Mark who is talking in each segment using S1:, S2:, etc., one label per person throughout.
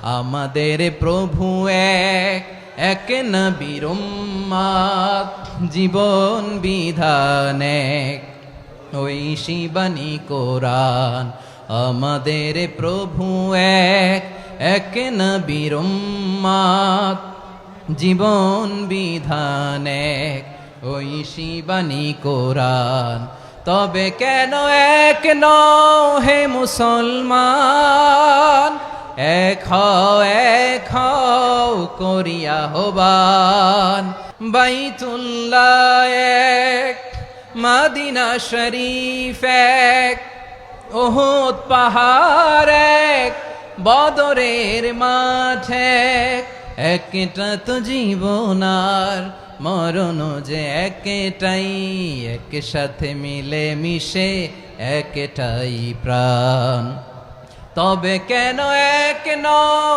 S1: আমাদের প্রভু এক, এক নবীর উম্মত, জীবন বিধান এক, ঐশী বাণী কোরআন। আমাদের প্রভু এক, এক নবীর উম্মত, জীবন বিধান এক, ঐশী বাণী কোরআন। তবে কেন এক নও হে মুসলমান, এক হও করিয়া আহ্বান। বাইতুল্লাহ এক, মদিনা শরীফ এক, উহুদ পাহাড় এক, বদরের মাঠ এক। একটা তো জীবন আর মরণ যে একটাই, একসাথে মিলে মিশে একটাই প্রাণ। তবে কেন এক নও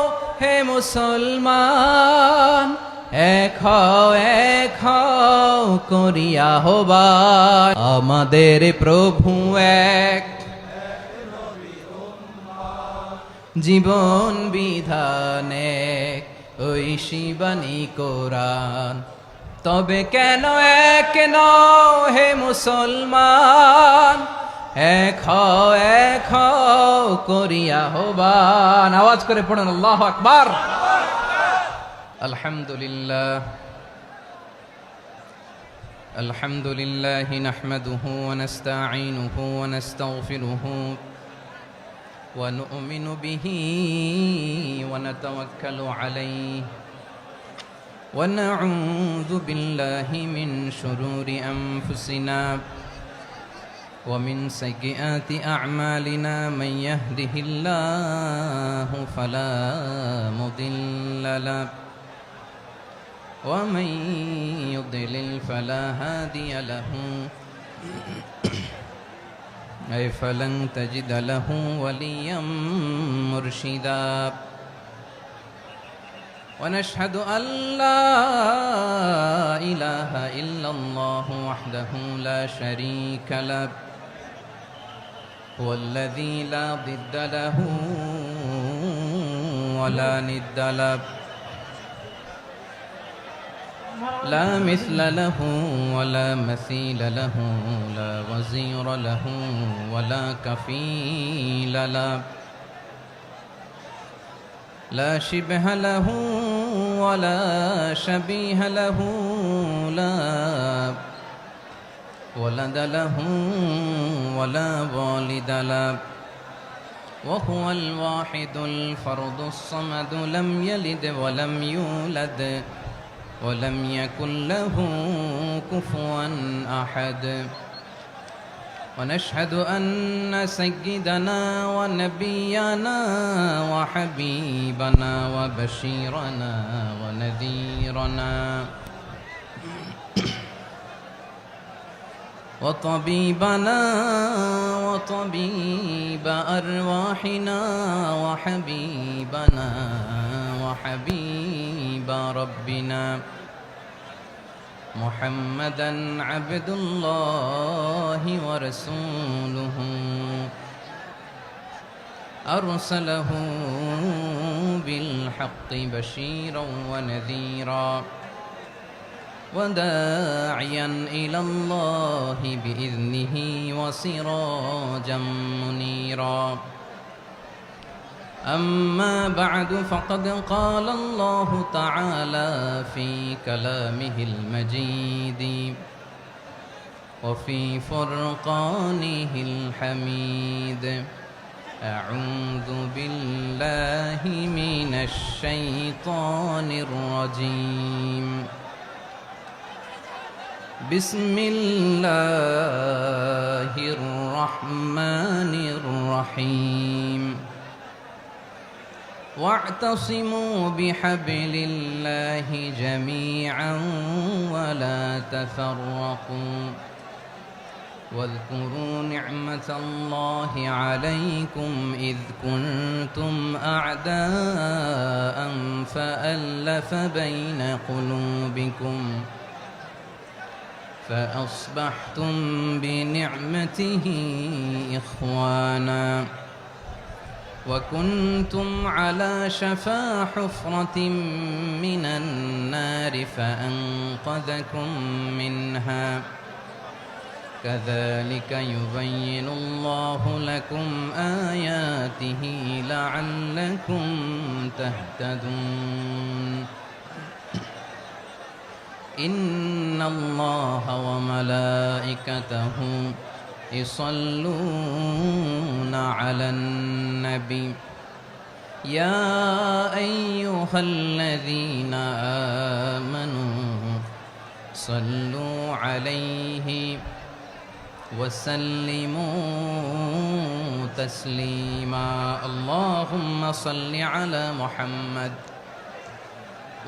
S1: হে মুসলমান, এক হও করিয়া আহ্বান। আমাদের প্রভু এক, জীবন বিধান এক, ঐশী বাণী কোরআন। তবে কেন এক নও হে মুসলমান, এক হও করিয়া আহ্বান। আওয়াজ করে পড়ুন আল্লাহু আকবার। আলহামদুলিল্লাহ আলহামদুলিল্লাহ নাহমাদুহু ওয়া নাস্তাঈনুহু ওয়া নাস্তাগফিরুহু ওয়া নু'মিনু বিহি ওয়া নাতাওয়াক্কালু আলাইহি ওয়া নাউযু বিল্লাহি মিন শুরুরি আনফুসিনা ومن سيئات أعمالنا من يهده الله فلا مضل له ومن يضلل فلا هادي له أي فلن تجد له وليا مرشدا ونشهد أن لا إله إلا الله وحده لا شريك له هو الذي لا ضد له ولا ند له لا مثل له ولا مثيل له لا وزير له ولا كفيل له لا شبه له ولا شبيه له لا ولد له ولا والد له وهو الواحد الفرد الصمد لم يلد ولم يولد ولم يكن له كفوا أحد ونشهد أن سيدنا ونبينا وحبيبنا وبشيرنا ونذيرنا وطبيبنا وطبيب أرواحنا وحبيبنا وحبيب ربنا محمدا عبد الله ورسوله أرسله بالحق بشيرا ونذيرا وداعيا إلى الله بإذنه وسراجا منيرا أما بعد فقد قال الله تعالى في كلامه المجيد وفي فرقانه الحميد أعوذ بالله من الشيطان الرجيم بسم الله الرحمن الرحيم واعتصموا بحبل الله جميعا ولا تفرقوا واذكروا نعمة الله عليكم إذ كنتم أعداء فألف بين قلوبكم فأصبحتم بنعمته إخوانا وكنتم على شفا حفرة من النار فأنقذكم منها كذلك يبين الله لكم آياته لعلكم تهتدون إن الله وملائكته يصلون على النبي يا أيها الذين آمنوا صلوا عليه وسلموا تسليما اللهم صل على محمد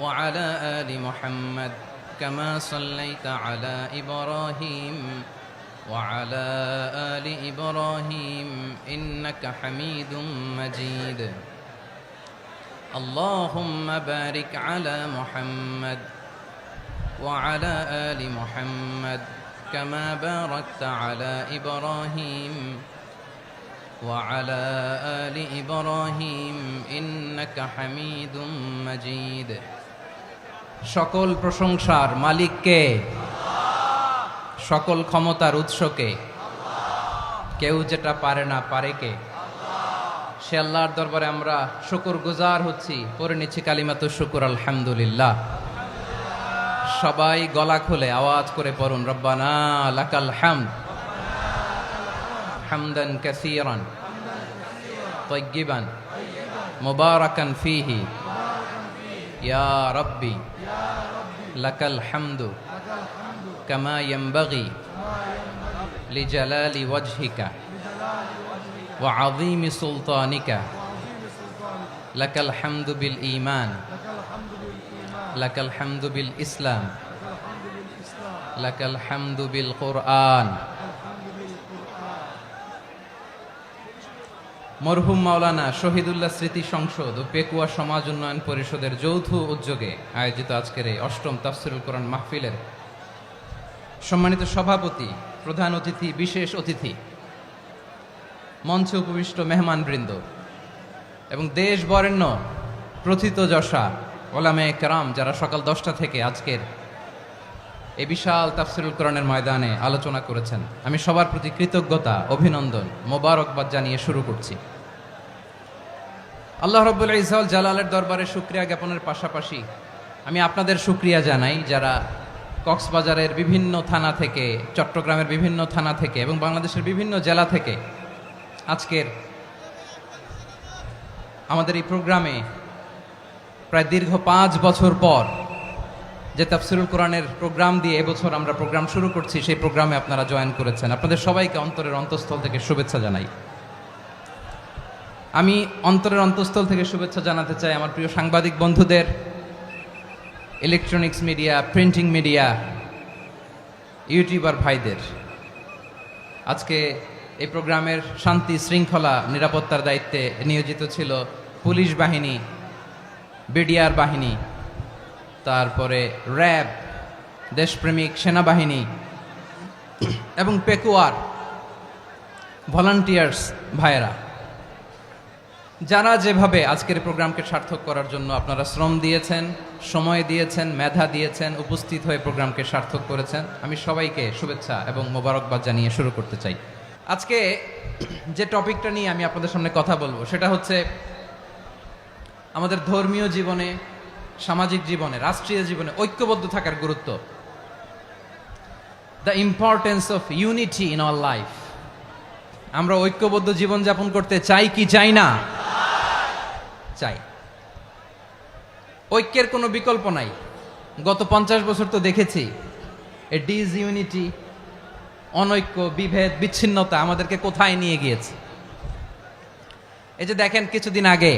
S1: وعلى آل محمد كما صليت على إبراهيم وعلى آل إبراهيم إنك حميد مجيد اللهم بارك على محمد وعلى آل محمد كما باركت على إبراهيم وعلى آل إبراهيم إنك حميد مجيد সকল প্রশংসার মালিক কে? সকল ক্ষমতার উৎস কে? কেউ যেটা পারে না পারে কে? সে আল্লাহর দরবারে আমরা শুকরগুজার হচ্ছি, পড়ে নিচ্ছি কালিমাতুশ শুকর আলহামদুলিল্লাহ। সবাই গলা খুলে আওয়াজ করে পড়ুন, রব্বানা লাকাল হামদ হামদান কাসীরান তাইয়্যিবান মুবারাকান ফীহি ইয়া রাব্বি লাকাল হামদু কামা ইয়ানবাগি লিজালালি ওয়াজহিকা ওয়া আযীমি সুলতানিকা লাকাল হামদু বিল ঈমান লাকাল হামদু বিল ইসলাম লাকাল হামদু বিল কুরআন। মরহুম মাওলানা শহীদুল্লাহ স্মৃতি সংসদ ও পেকুয়া সমাজ উন্নয়ন পরিষদের যৌথ উদ্যোগে আয়োজিত আজকের এই অষ্টম তাফসীরুল কোরআন মাহফিলের সম্মানিত সভাপতি, প্রধান অতিথি, বিশেষ অতিথি, মঞ্চে উপবিষ্ট মেহমানবৃন্দ এবং দেশ বরেণ্য প্রথিতযশা ওলামায়ে কেরাম যারা সকাল 10টা থেকে আজকের এই বিশাল তাফসীরুল কোরআনের ময়দানে আলোচনা করেছেন, আমি সবার প্রতি কৃতজ্ঞতা, অভিনন্দন, মোবারকবাদ জানিয়ে শুরু করছি। আল্লাহ রাব্বুল ইজ্জত জালালের দরবারে শুকরিয়া জ্ঞাপনের পাশাপাশি আমি আপনাদের শুকরিয়া জানাই যারা কক্সবাজারের বিভিন্ন থানা থেকে, চট্টগ্রামের বিভিন্ন থানা থেকে এবং বাংলাদেশের বিভিন্ন জেলা থেকে আজকের আমাদের এই প্রোগ্রামে প্রায় দীর্ঘ 5 বছর পর যে তাফসীরুল কোরআনের প্রোগ্রাম দিয়ে এবছর আমরা প্রোগ্রাম শুরু করছি, সেই প্রোগ্রামে আপনারা জয়েন করেছেন। আপনাদের সবাইকে অন্তরের অন্তঃস্থল থেকে শুভেচ্ছা জানাই। আমি অন্তরের অন্তঃস্থল থেকে শুভেচ্ছা জানাতে চাই আমার প্রিয় সাংবাদিক বন্ধুদের, electronics media, printing media, YouTuber ভাইদের। আজকে এই প্রোগ্রামের শান্তি শৃঙ্খলা নিরাপত্তার দায়িত্বে নিয়োজিত ছিল পুলিশ বাহিনী, বিডিআর বাহিনী, তারপরে র্যাব, দেশপ্রেমিক সেনাবাহিনী এবং পেকুয়ার ভলান্টিয়ার্স ভাইয়েরা, যারা যেভাবে আজকের প্রোগ্রামকে সার্থক করার জন্য আপনারা শ্রম দিয়েছেন, সময় দিয়েছেন, মেধা দিয়েছেন, উপস্থিত হয়ে প্রোগ্রামকে সার্থক করেছেন, আমি সবাইকে শুভেচ্ছা এবং মোবারকবাদ জানিয়ে শুরু করতে চাই। আজকে যে টপিকটা নিয়ে আমি আপনাদের সামনে কথা বলবো সেটা হচ্ছে আমাদের ধর্মীয় জীবনে, সামাজিক জীবনে, রাষ্ট্রীয় জীবনে ঐক্যবদ্ধ থাকার গুরুত্ব। The importance of unity in our life. আমরা ঐক্যবদ্ধ জীবনযাপন করতে চাই কি চাই না? চাই। ঐক্যের কোনো বিকল্প নাই। গত 50 বছর তো দেখেছি এই ডিসইউনিটি, অনৈক্য, বিভেদ, বিচ্ছিন্নতা আমাদেরকে কোথায় নিয়ে গিয়েছে। এই যে দেখেন, কিছুদিন আগে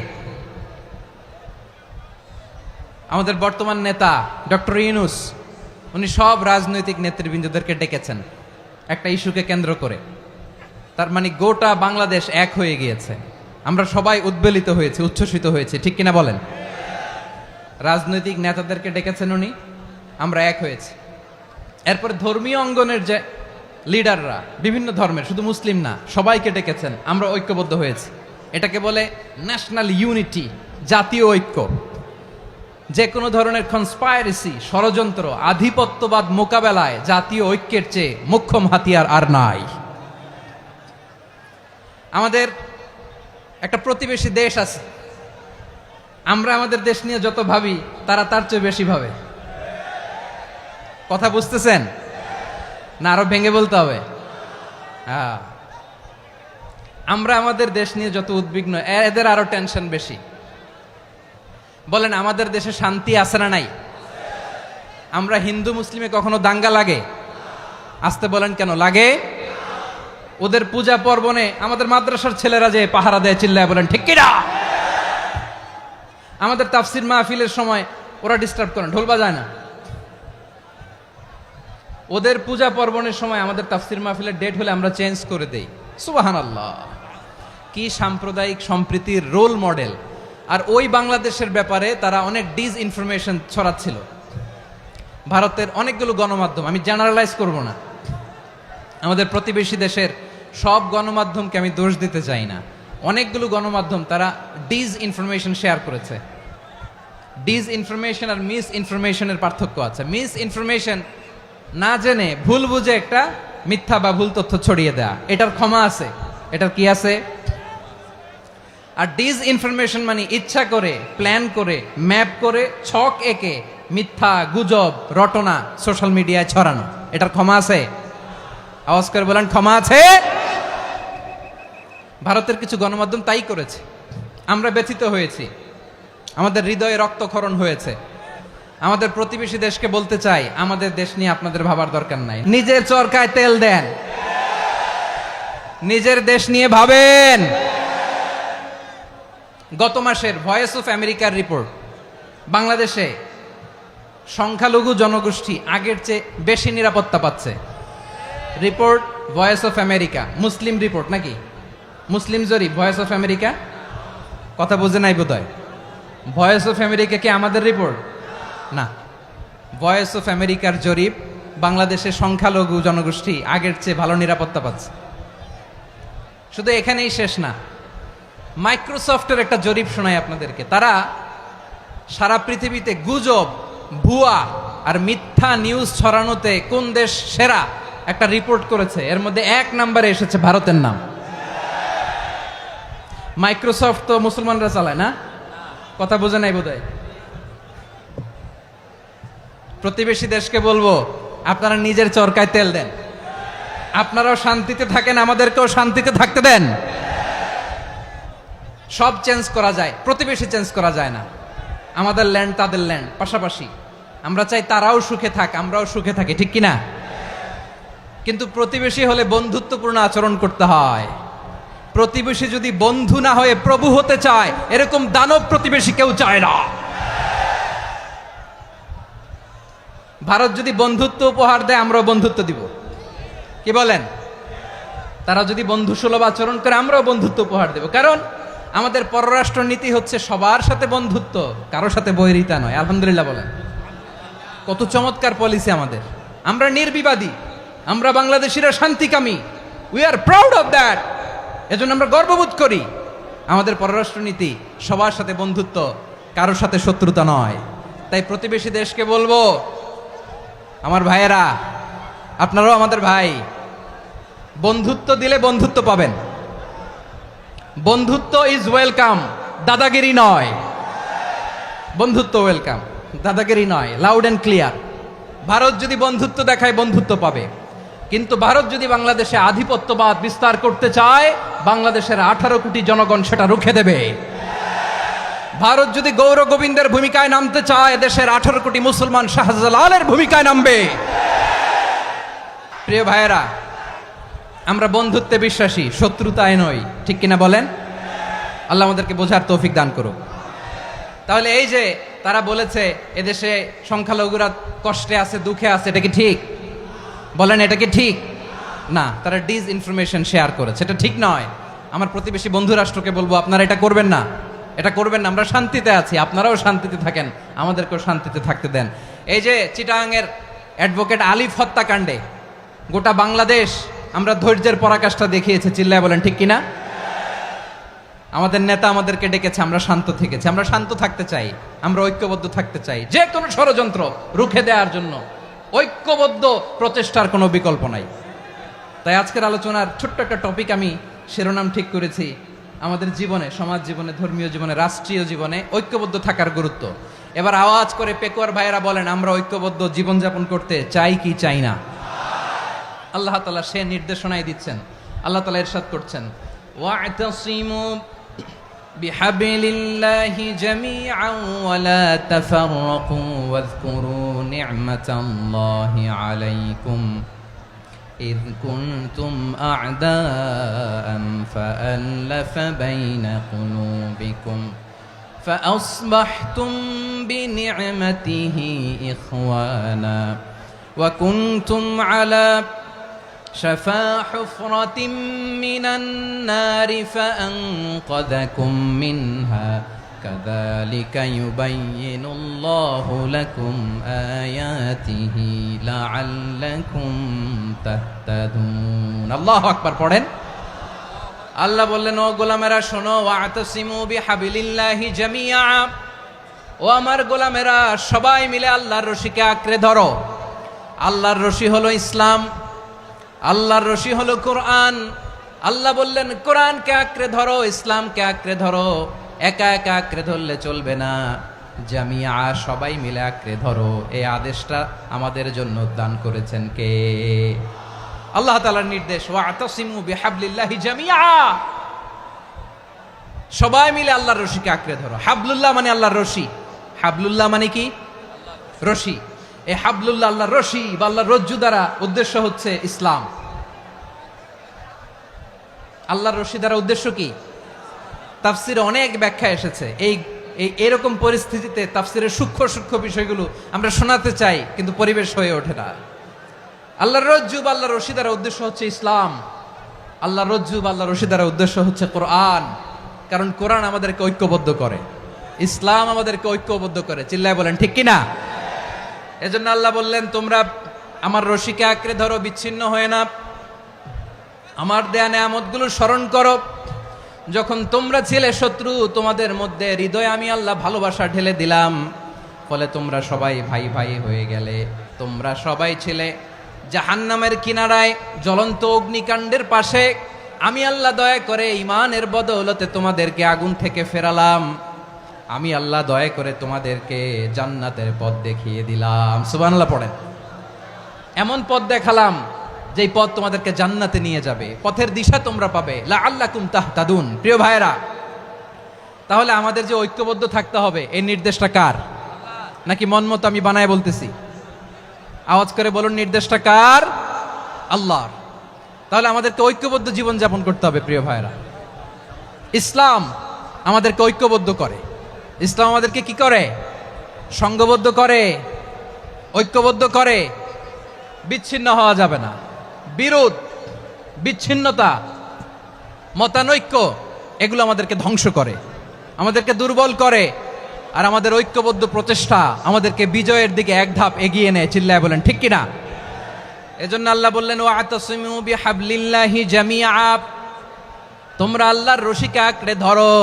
S1: আমাদের বর্তমান নেতা ডক্টর ইউনূস, উনি সব রাজনৈতিক নেতৃবৃন্দদেরকে ডেকেছেন একটা ইস্যুকে কেন্দ্র করে। তার মানে গোটা বাংলাদেশ এক হয়ে গিয়েছে। আমরা সবাই উদ্বেলিত হয়েছে, উচ্ছ্বসিত হয়েছে, ঠিক কিনা বলেন? রাজনৈতিক নেতাদেরকে ডেকেছেন উনি, আমরা এক হয়েছি। এরপর ধর্মীয় অঙ্গনের যে লিডাররা, বিভিন্ন ধর্মের, শুধু মুসলিম না, সবাইকে ডেকেছেন, আমরা ঐক্যবদ্ধ হয়েছি। এটাকে বলে ন্যাশনাল ইউনিটি, জাতীয় ঐক্য। যে কোনো ধরনের কনস্পাইরেসি, ষড়যন্ত্র, আধিপত্যবাদ মোকাবেলায় জাতীয় ঐক্যের চেয়ে মোক্ষম হাতিয়ার আর নাই। আমাদের একটা প্রতিবেশী দেশ আছে, আমরা আমাদের দেশ নিয়ে যত ভাবি তারা তার চেয়ে বেশি ভাবে। কথা বুঝতেছেন না? আরো ভেঙে বলতে হবে। হ্যাঁ, আমরা আমাদের দেশ নিয়ে যত উদ্বিগ্ন, এদের আরো টেনশন বেশি। বলেন, আমাদের দেশে শান্তি আছে না নাই? আমরা হিন্দু মুসলিমে কখনো দাঙ্গা লাগে? আসতে বলেন, কেন লাগে? ওদের পূজা পর্বণে আমাদের মাদ্রাসার ছেলেরা যে পাহারা দেয়, চিল্লায় বলেন ঠিক কিনা? আমাদের তাফসির মাহফিলের সময় ওরা ডিস্টার্ব করেন, ঢোল বাজায় না। ওদের পূজা পর্বণের সময় আমাদের তাফসির মাহফিলের ডেট হলে আমরা চেঞ্জ করে দেই। সুবহানাল্লাহ, কি সাম্প্রদায়িক সম্প্রীতির রোল মডেল। আর ওই বাংলাদেশের ব্যাপারে তারা অনেক ডিসইনফরমেশন ছড়াচ্ছিল। ভারতের অনেকগুলো গণমাধ্যম, আমি জেনারেলাইজ করব না, আমাদের প্রতিবেশী দেশের সব গণমাধ্যমকে আমি দোষ দিতে চাই না, অনেকগুলো গণমাধ্যম তারা ডিসইনফরমেশন শেয়ার করেছে। ডিসইনফরমেশন আর মিস ইনফরমেশনের পার্থক্য আছে। মিস ইনফরমেশন না জেনে ভুল বুঝে একটা মিথ্যা বা ভুল তথ্য ছড়িয়ে দেয়া, এটার ক্ষমা আছে, এটার কি আছে। আর ডিসইনফরমেশন মানে ইচ্ছা করে, প্ল্যান করে, ম্যাপ করে, ছক এঁকে মিথ্যা, গুজব, রটনা সোশ্যাল মিডিয়ায় ছড়ানো, এটার ক্ষমা আছে? আওয়াজ করে বলেন, ক্ষমা আছে? ভারতের কিছু গণমাধ্যম তাই করেছে। আমরা ব্যথিত হয়েছি, আমাদের হৃদয়ে রক্তক্ষরণ হয়েছে। আমাদের প্রতিবেশী দেশকে বলতে চাই, আমাদের দেশ নিয়ে আপনাদের ভাবার দরকার নাই। নিজের চরকায় তেল দেন, নিজের দেশ নিয়ে ভাবেন। গত মাসের ভয়েস অফ আমেরিকার রিপোর্ট, বাংলাদেশে সংখ্যালঘু জনগোষ্ঠী আগের চেয়ে বেশি নিরাপত্তা পাচ্ছে। Report voice of America, Muslim report নাকি? মুসলিম জরিপ, ভয়েস অফ আমেরিকা। কথা বুঝে নাই বোধহয়। ভয়েস অফ আমেরিকা কি আমাদের রিপোর্ট? না, ভয়েস অফ আমেরিকার জরিপ, বাংলাদেশের সংখ্যালঘু জনগোষ্ঠী আগের চেয়ে ভালো নিরাপত্তা পাচ্ছে। শুধু এখানেই শেষ না, মাইক্রোসফটের একটা জরিপ শোনাই আপনাদেরকে। তারা সারা পৃথিবীতে গুজব, ভুয়া আর মিথ্যা নিউজ ছড়ানোতে কোন দেশ সেরা একটা রিপোর্ট করেছে। এর মধ্যে 1 নম্বরে এসেছে ভারতের নাম। মাইক্রোসফট তো মুসলমানরা চালায় না? কথা বোঝে নাই বোধহয়। প্রতিবেশী দেশকে বলবো, আপনারা নিজের চরকায় তেল দেন, আপনারাও শান্তিতে থাকেন, আমাদেরকেও শান্তিতে থাকতে দেন। সব চেঞ্জ করা যায়, প্রতিবেশী চেঞ্জ করা যায় না। আমাদের ল্যান্ড তাদের ল্যান্ড, পাশাপাশি। আমরা চাই তারাও সুখে থাক, আমরাও সুখে থাকি, ঠিক কিনা? কিন্তু প্রতিবেশী হলে বন্ধুত্বপূর্ণ আচরণ করতে হয়। প্রতিবেশী যদি বন্ধু না হয়ে প্রভু হতে চায়, এরকম দানব প্রতিবেশী কেউ চায় না। ভারত যদি বন্ধুত্ব উপহার দেয়, আমরাও বন্ধুত্ব দিব, কি বলেন? তারা যদি বন্ধু সুলভ আচরণ করে, আমরাও বন্ধুত্ব উপহার দেব। কারণ আমাদের পররাষ্ট্র নীতি হচ্ছে সবার সাথে বন্ধুত্ব, কারোর সাথে বৈরিতা নয়। আলহামদুলিল্লাহ বলেন, কত চমৎকার পলিসি আমাদের। আমরা নির্বিবাদী, আমরা বাংলাদেশিরা শান্তিকামী। We are proud of that. এজন্য আমরা গর্ববোধ করি। আমাদের পররাষ্ট্র নীতি সবার সাথে বন্ধুত্ব, কারোর সাথে শত্রুতা নয়। তাই প্রতিবেশী দেশকে বলবো, আমার ভাইয়েরা, আপনারাও আমাদের ভাই, বন্ধুত্ব দিলে বন্ধুত্ব পাবেন। বন্ধুত্ব ইজ ওয়েলকাম, দাদাগিরি নয়। বন্ধুত্ব ওয়েলকাম, দাদাগিরি নয়, লাউড অ্যান্ড ক্লিয়ার। ভারত যদি বন্ধুত্ব দেখায়, বন্ধুত্ব পাবে। কিন্তু ভারত যদি বাংলাদেশে আধিপত্যবাদ বিস্তার করতে চায়, বাংলাদেশের 18 কোটি জনগণ সেটা রুখে দেবে। ভারত যদি গৌর গোবিন্দের ভূমিকায় নামতে চায়, দেশের 18 কোটি মুসলমান শাহজালালের ভূমিকায় নামবে। প্রিয় ভাইয়েরা, আমরা বন্ধুত্বে বিশ্বাসী, শত্রুতায় নই, ঠিক কিনা বলেন? আল্লাহ আমাদেরকে বোঝার তৌফিক দান করুক। তাহলে এই যে তারা বলেছে এদেশে সংখ্যালঘুরা কষ্টে আছে, দুঃখে আছে, এটা কি ঠিক? বলেন, এটা কি ঠিক? না, তারা ডিসইনফরমেশন শেয়ার করেছে, এটা ঠিক নয়। আমার প্রতিবেশী বন্ধু রাষ্ট্রকে বলবো, আপনারা এটা করবেন না, এটা করবেন না। আমরা শান্তিতে আছি, আপনারাও শান্তিতে থাকেন, আমাদেরকেও শান্তিতে থাকতে দেন। এই যে চিটাগাংয়ের অ্যাডভোকেট আলিফ হত্যাকাণ্ডে গোটা বাংলাদেশ আমরা ধৈর্যের পরাকাষ্ঠা দেখিয়েছে, চিল্লায় বলেন ঠিক কিনা? আমাদের নেতা আমাদেরকে ডেকেছে, আমরা শান্ত থেকেছি। আমরা শান্ত থাকতে চাই, আমরা ঐক্যবদ্ধ থাকতে চাই, যে কোনো ষড়যন্ত্র রুখে দেওয়ার জন্য ঐক্যবদ্ধ প্রচেষ্টার কোনো বিকল্প নাই। তাই আজকের আলোচনার ছোট্ট একটা টপিক আমি শিরোনাম ঠিক করেছি, আমাদের জীবনে, সমাজ জীবনে, ধর্মীয় জীবনে, রাষ্ট্রীয় জীবনে ঐক্যবদ্ধ থাকার গুরুত্ব। এবার আওয়াজ করে পেকুয়ার ভাইয়েরা বলেন, আমরা ঐক্যবদ্ধ জীবনযাপন করতে চাই কি চাই না? আল্লাহ তাআলা সে নির্দেশনাই দিচ্ছেন। আল্লাহ তাআলা ইরশাদ করছেন, ওয়া'তাসিমু বিহাবলিল্লাহি জামিআন ওয়া লা তাফাররাকু ওয়াযকুরু নি'মাতাল্লাহি আলাইকুম إذ كنتم أعداء فألف بين قلوبكم فأصبحتم بنعمته إخوانا وكنتم على شفا حفرة من النار فأنقذكم منها كذلك يبين الله لكم آياته لعلكم تهتدون الله أكبر পড়েন। আল্লাহ বললেন, ও গোলামেরা শোনো, ওয়া'তাসিমু বিহাবলিল্লাহি জামিআ, ও আমার গোলামেরা সবাই মিলে আল্লাহর রশিকে আঁকড়ে ধরো। আল্লাহর রশি হলো ইসলাম, আল্লাহর রশি হলো কোরআন। আল্লাহ বললেন, কোরআনকে আঁকড়ে ধরো, ইসলামকে আঁকড়ে ধরো। একা একা আঁকড়ে ধরলে চলবে না, জামিয়া, সবাই মিলে আঁকড়ে ধরো। এই আদেশটা আমাদের জন্য দান করেছেন কে? আল্লাহ তাআলার নির্দেশ, ওয়া'তাসিমু বিহাবলিল্লাহি জামিআ, সবাই মিলে আল্লাহর রশিকে আঁকড়ে ধরো। হাবলুল্লাহ মানে আল্লাহর রশি। হাবলুল্লাহ মানে কি? রশি। এই হাবলুল্লাহ, আল্লাহর রশি বা আল্লাহর রজ্জু দ্বারা উদ্দেশ্য হচ্ছে ইসলাম। আল্লাহর রশি দ্বারা উদ্দেশ্য কি? তাফসিরে অনেক ব্যাখ্যা এসেছে। এরকম পরিস্থিতিতে তাফসিরের সূক্ষ্ম সূক্ষ্ম বিষয়গুলো আমরা শোনাতে চাই, কিন্তু পরিবেশ হয়ে ওঠে না। আল্লাহর রজ্জু বা আল্লাহর রশি দ্বারা উদ্দেশ্য হচ্ছে ইসলাম। আল্লাহর রজ্জু বা আল্লাহর রশি দ্বারা উদ্দেশ্য হচ্ছে কোরআন, কারণ কোরআন আমাদেরকে ঐক্যবদ্ধ করে, ইসলাম আমাদেরকে ঐক্যবদ্ধ করে। চিল্লায় বলেন ঠিক কিনা? এজন্য আল্লাহ বললেন, তোমরা আমার রশিকে আঁকড়ে ধরো, বিচ্ছিন্ন হয়ে না। আমার দেয়া নেয়ামতগুলো স্মরণ করো। যখন তোমরা ছিলে শত্রু, তোমাদের মধ্যে হৃদয়ে আমি আল্লাহ ভালোবাসা ঢেলে দিলাম, ফলে তোমরা সবাই ভাই ভাই হয়ে গেলে। তোমরা সবাই ছিলে জাহান্নামের কিনারায়, জ্বলন্ত অগ্নিকাণ্ডের পাশে। আমি আল্লাহ দয়া করে ঈমানের বদৌলতে তোমাদেরকে আগুন থেকে ফেরালাম। আমি আল্লাহ দয়া করে তোমাদেরকে জান্নাতের পথ দেখিয়ে দিলাম। সুবহানাল্লাহ পড়েন। এমন পথ দেখালাম যেই পথ তোমাদেরকে জান্নাতে নিয়ে যাবে, পথের দিশা তোমরা পাবে। লাআল্লাকুম তাহতাদুন। প্রিয় ভাইরা, তাহলে আমাদের যে ঐক্যবদ্ধ থাকতে হবে, এই নির্দেশটা কার? নাকি মন মতো আমি বানায় বলতেছি? আওয়াজ করে বলুন, নির্দেশটা কার? আল্লাহর। তাহলে আমাদেরকে ঐক্যবদ্ধ জীবন যাপন করতে হবে। প্রিয় ভাইরা, ইসলাম আমাদেরকে ঐক্যবদ্ধ করে। ইসলাম আমাদেরকে কি করে? সংঘবদ্ধ করে, ঐক্যবদ্ধ করে। বিচ্ছিন্ন হওয়া যাবে না। বিরোধ, বিচ্ছিন্নতা, মতানৈক্য, এগুলো আমাদেরকে ধ্বংস করে, আমাদেরকে দুর্বল করে। আর আমাদের ঐক্যবদ্ধ প্রচেষ্টা আমাদেরকে বিজয়ের দিকে এক ধাপ এগিয়ে নেয়। চিল্লায় বলেন ঠিক কিনা? এজন্য আল্লাহ বললেন, ওয়া'তাসিমু বিহাবলিল্লাহি জামিআ, তোমরা আল্লাহর রশিকে আঁকড়ে ধরো,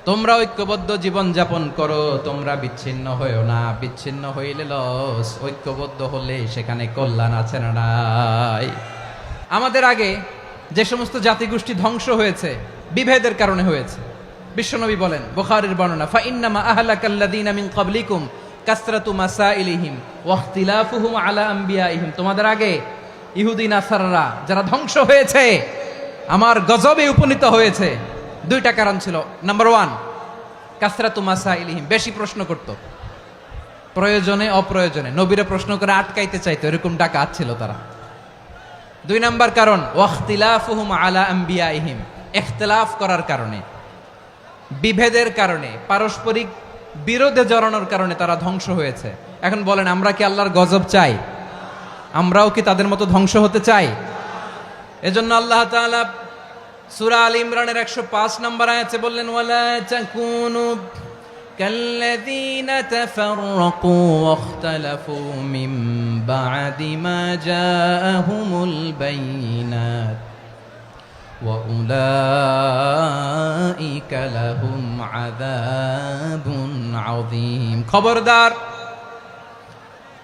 S1: তোমরা ঐক্যবদ্ধ জীবন যাপন করো, তোমরা বিচ্ছিন্ন হইও না। বিচ্ছিন্ন হইলে লস, ঐক্যবদ্ধ হলে সেখানে কল্যাণ আছে না নাই? আমাদের আগে যে সমস্ত জাতিগোষ্ঠী ধ্বংস হয়েছে, বিভেদের কারণে হয়েছে। বিশ্বনবী বলেন, বুখারীর বর্ণনা, ফা ইন্নামা আহলাকাল্লাযীনা মিন ক্বাবলিকুম কাসরাতু মাসাইলিহিম ওয়া ইখতিলাফুহুম আলা আমবিয়াইহিম। তোমাদের আগে ইহুদি নাসারারা যারা ধ্বংস হয়েছে, আমার গজবে উপনীত হয়েছে, দুইটা কারণ ছিল। নাম্বার 1, কাসরাতু মাসাইলিহিম, বেশি প্রশ্ন করত, প্রয়োজনে অপ্রয়োজনে নবীরে প্রশ্ন করে আটকাইতে চাইতো, এরকম ডাকাত ছিল তারা। 2 নাম্বার কারণ, ওয়াখতিলাফুহুম আলা আমবিয়াইহিম, ইখতিলাফ করার কারণে, বিভেদের কারণে, পারস্পরিক বিরোধে জড়ানোর কারণে তারা ধ্বংস হয়েছে। এখন বলেন, আমরা কি আল্লাহর গজব চাই? আমরাও কি তাদের মতো ধ্বংস হতে চাই? এজন্য আল্লাহ তাআলা সূরা আল ইমরানের 105 নম্বর আয়াতে বললেন, ওয়ালা তাকুনু কাল্লাযীনা তাফাররাকু ওয়াখতালাফু মিন বা'দি মা জাআহুমুল বায়িনাত وأولئك لهم عذاب عظيم খবরদার,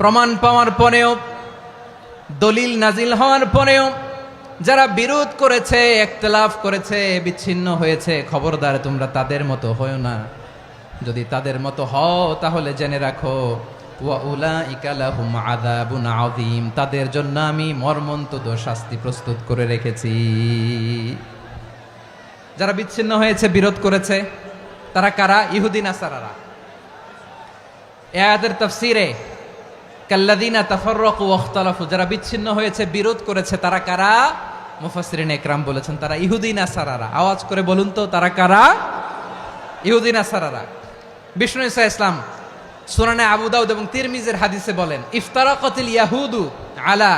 S1: প্রমাণ পাওয়ার পরেও, দলিল নাজিল হওয়ার পরেও যারা বিরোধ করেছে, ইখতিলাফ করেছে, বিচ্ছিন্ন হয়েছে, খবরদার তোমরা তাদের মতো হয়ো না। যদি তাদের মতো হও তাহলে জেনে রাখো, ওয়া উলাইকা লাহুম আযাবুন আযীম, তাদের জন্য আমি মর্মন্তুদ শাস্তি প্রস্তুত করে রেখেছি। যারা বিচ্ছিন্ন হয়েছে, বিরোধ করেছে, তারা কারা? ইহুদি নাসারারা। এই আয়াতের তাফসীরে কাল্লাযীনা তাফাররাকু ওয়াখতালাফু, যারা বিচ্ছিন্ন হয়েছে, বিরোধ করেছে, তারা কারা? মুফাসসিরিন ইকরাম বলেছেন তারা ইহুদি নাসারারা। আওয়াজ করে বলুন তো, তারা কারা? ইহুদি নাসারারা। বিষ্ণু ঈসা ইসলাম সুনানে আবু দাউদ এবং তিরমিজির হাদিসে বলেন, ইফতারাকাতিল ইয়াহুদু আলা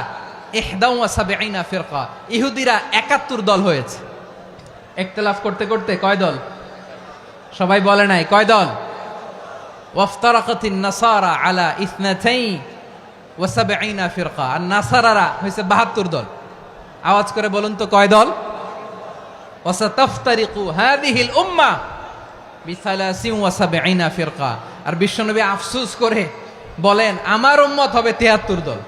S1: 71 ফিরকা, ইহুদিরা 71 দল হয়েছে। ইখতিলাফ করতে করতে কয় দল? সবাই বলে নাই, কয় দল? ওয়াফতারাকাতিন নাসারা আলা 72 ফিরকা, আর নাসারারা হয়েছে 72 দল। আওয়াজ করে বলুন তো, কয় দল? ওয়াসাতাফতারিকু হাযিহিল উম্মাহ বি73 ফিরকা। আর বিশ্বনবী আফসোস করে বলেন, আমার উম্মত হবে 73 দল।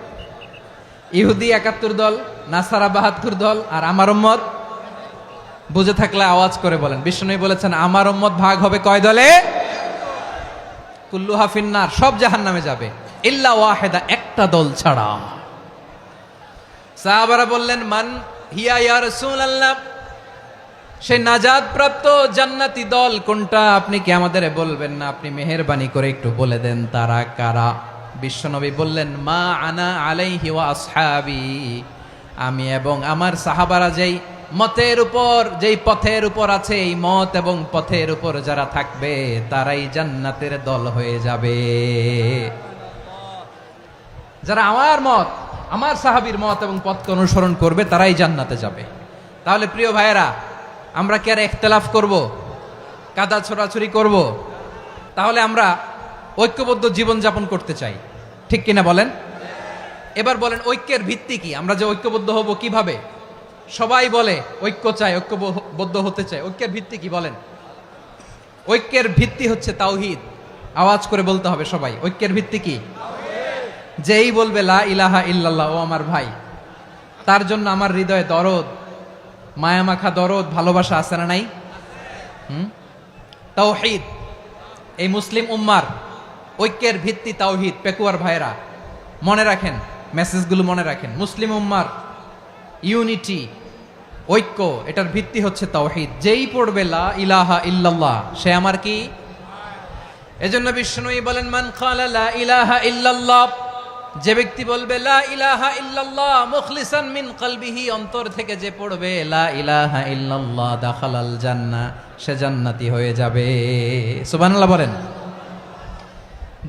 S1: ইহুদি 71 দল, নাসারা 72 দল, আর আমার উম্মত, বুঝে থাকলে আওয়াজ করে বলেন। বিশ্বনবী বলেছেন, আমার উম্মত ভাগ হবে কয় দলে? কুল্লুহা ফিন্নার, সব জাহান্নামে যাবে, ইল্লা ওয়াহিদা, একটা দল ছাড়া। সাহাবারা বললেন, মান হিয়া ইয়া রাসূলুল্লাহ, সেই নাজাত প্রাপ্ত জান্নাতি দল কোনটা? আপনি কি আমাদের বলবেন না? আপনি মেহেরবানি করে একটু বলে দেন তারা কারা। বিশ্বনবী বললেন, মা আনা আলাইহি ওয়া আসহাবি, আমি এবং আমার সাহাবারা যেই মতের উপর, যেই পথের উপর আছে, এই মত এবং পথের উপর যারা থাকবে তারাই জান্নাতের দল হয়ে যাবে। যারা আমার মত, আমার সাহাবীর মত এবং পথকে অনুসরণ করবে তারাই জান্নাতে যাবে। তাহলে প্রিয় ভাইয়েরা, আমরা কি আর ইখতিলাফ করব, কাদা ছোড়াছুরি করব? তাহলে আমরা ঐক্যবদ্ধ জীবন যাপন করতে চাই, ঠিক কিনা বলেন? এবার বলেন, ঐক্যের ভিত্তি কি? আমরা যে ঐক্যবদ্ধ হব কিভাবে? সবাই বলে ঐক্য চাই, ঐক্যবদ্ধ হতে চাই, ঐক্যের ভিত্তি কি বলেন? ঐক্যের ভিত্তি হচ্ছে তাওহীদ। আওয়াজ করে বলতে হবে সবাই, ঐক্যের ভিত্তি কি? যেই বলবে লা ইলাহা ইল্লাল্লাহ, ও আমার ভাই, তার জন্য আমার হৃদয়ে দরদ, মায়ামাখা দরদ, ভালোবাসা আছে না নাই? তাওহীদ, এই মুসলিম উম্মার ঐক্যের ভিত্তি তাওহীদ। পেকুয়ার ভাইরা মনে রাখেন, মেসেজগুলো মনে রাখেন। মুসলিম উম্মার ইউনিটি, ঐক্য, এটার ভিত্তি হচ্ছে তাওহীদ। যেই পড়বে লা ইলাহা ইল্লাল্লাহ, সে আমার কি? এজন্য বিষ্ণুই বলেন, মান ক্বালা লা ইলাহা ইল্লাল্লাহ, যে ব্যক্তি বলবে লা ইলাহা ইল্লাল্লাহ মুখলিসান মিন কলবিহি, অন্তর থেকে যে পড়বে লা ইলাহা ইল্লাল্লাহ, দাখালাল জান্নাহ, সে জান্নাতি হয়ে যাবে। সুবহানাল্লাহ বলেন।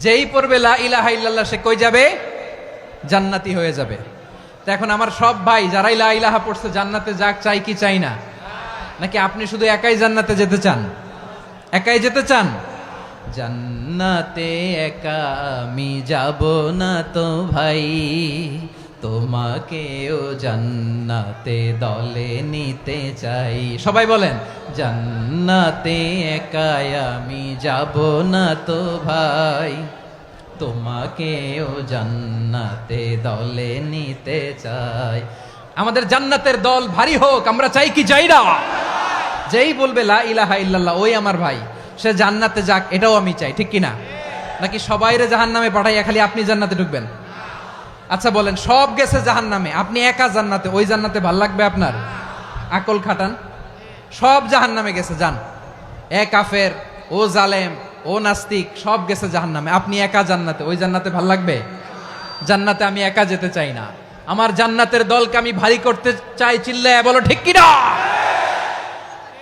S1: যেই পড়বে লা ইলাহা ইল্লাল্লাহ, সে কই যাবে? জান্নাতি হয়ে যাবে। তো এখন আমার সব ভাই যারাই লা ইলাহা পড়ছে জান্নাতে যাক, চাই কি চাই না? নাকি আপনি শুধু একাই জান্নাতে যেতে চান? একাই যেতে চান? জান্নাতে একা আমি যাব না তো ভাই, তোমাকেও জান্নাতে দলে নিতে চাই। সবাই বলেন, জান্নাতে একা আমি যাব না তো ভাই, তোমাকেও জান্নাতে দলে নিতে চাই। আমাদের জান্নাতের দল ভারী হোক, আমরা চাই কি চাই না? যেই বলবে লা ইলাহা ইল্লাল্লাহ, ওই আমার ভাই, সে জান্নাতে যাক, এটাও আমি চাই, ঠিক কিনা? নাকি সবাইরে জাহান্নামে পাঠাইয়া খালি আপনি জান্নাতে ঢুকবেন? আচ্ছা বলেন, সব গেছে জাহান্নামে, আপনি একা জান্নাতে, ওই জান্নাতে ভাল লাগবে আপনার? আকল খাটান। সব জাহান্নামে গেছে, যান। এ কাফের, ও জালেম, ও নাস্তিক, সব গেছে জাহান্নামে, আপনি একা জান্নাতে, ওই জান্নাতে ভাল লাগবে? জান্নাতে আমি একা যেতে চাই না, আমার জান্নাতের দলকে আমি ভারী করতে চাই। চিল্লায় বলো ঠিক কিনা?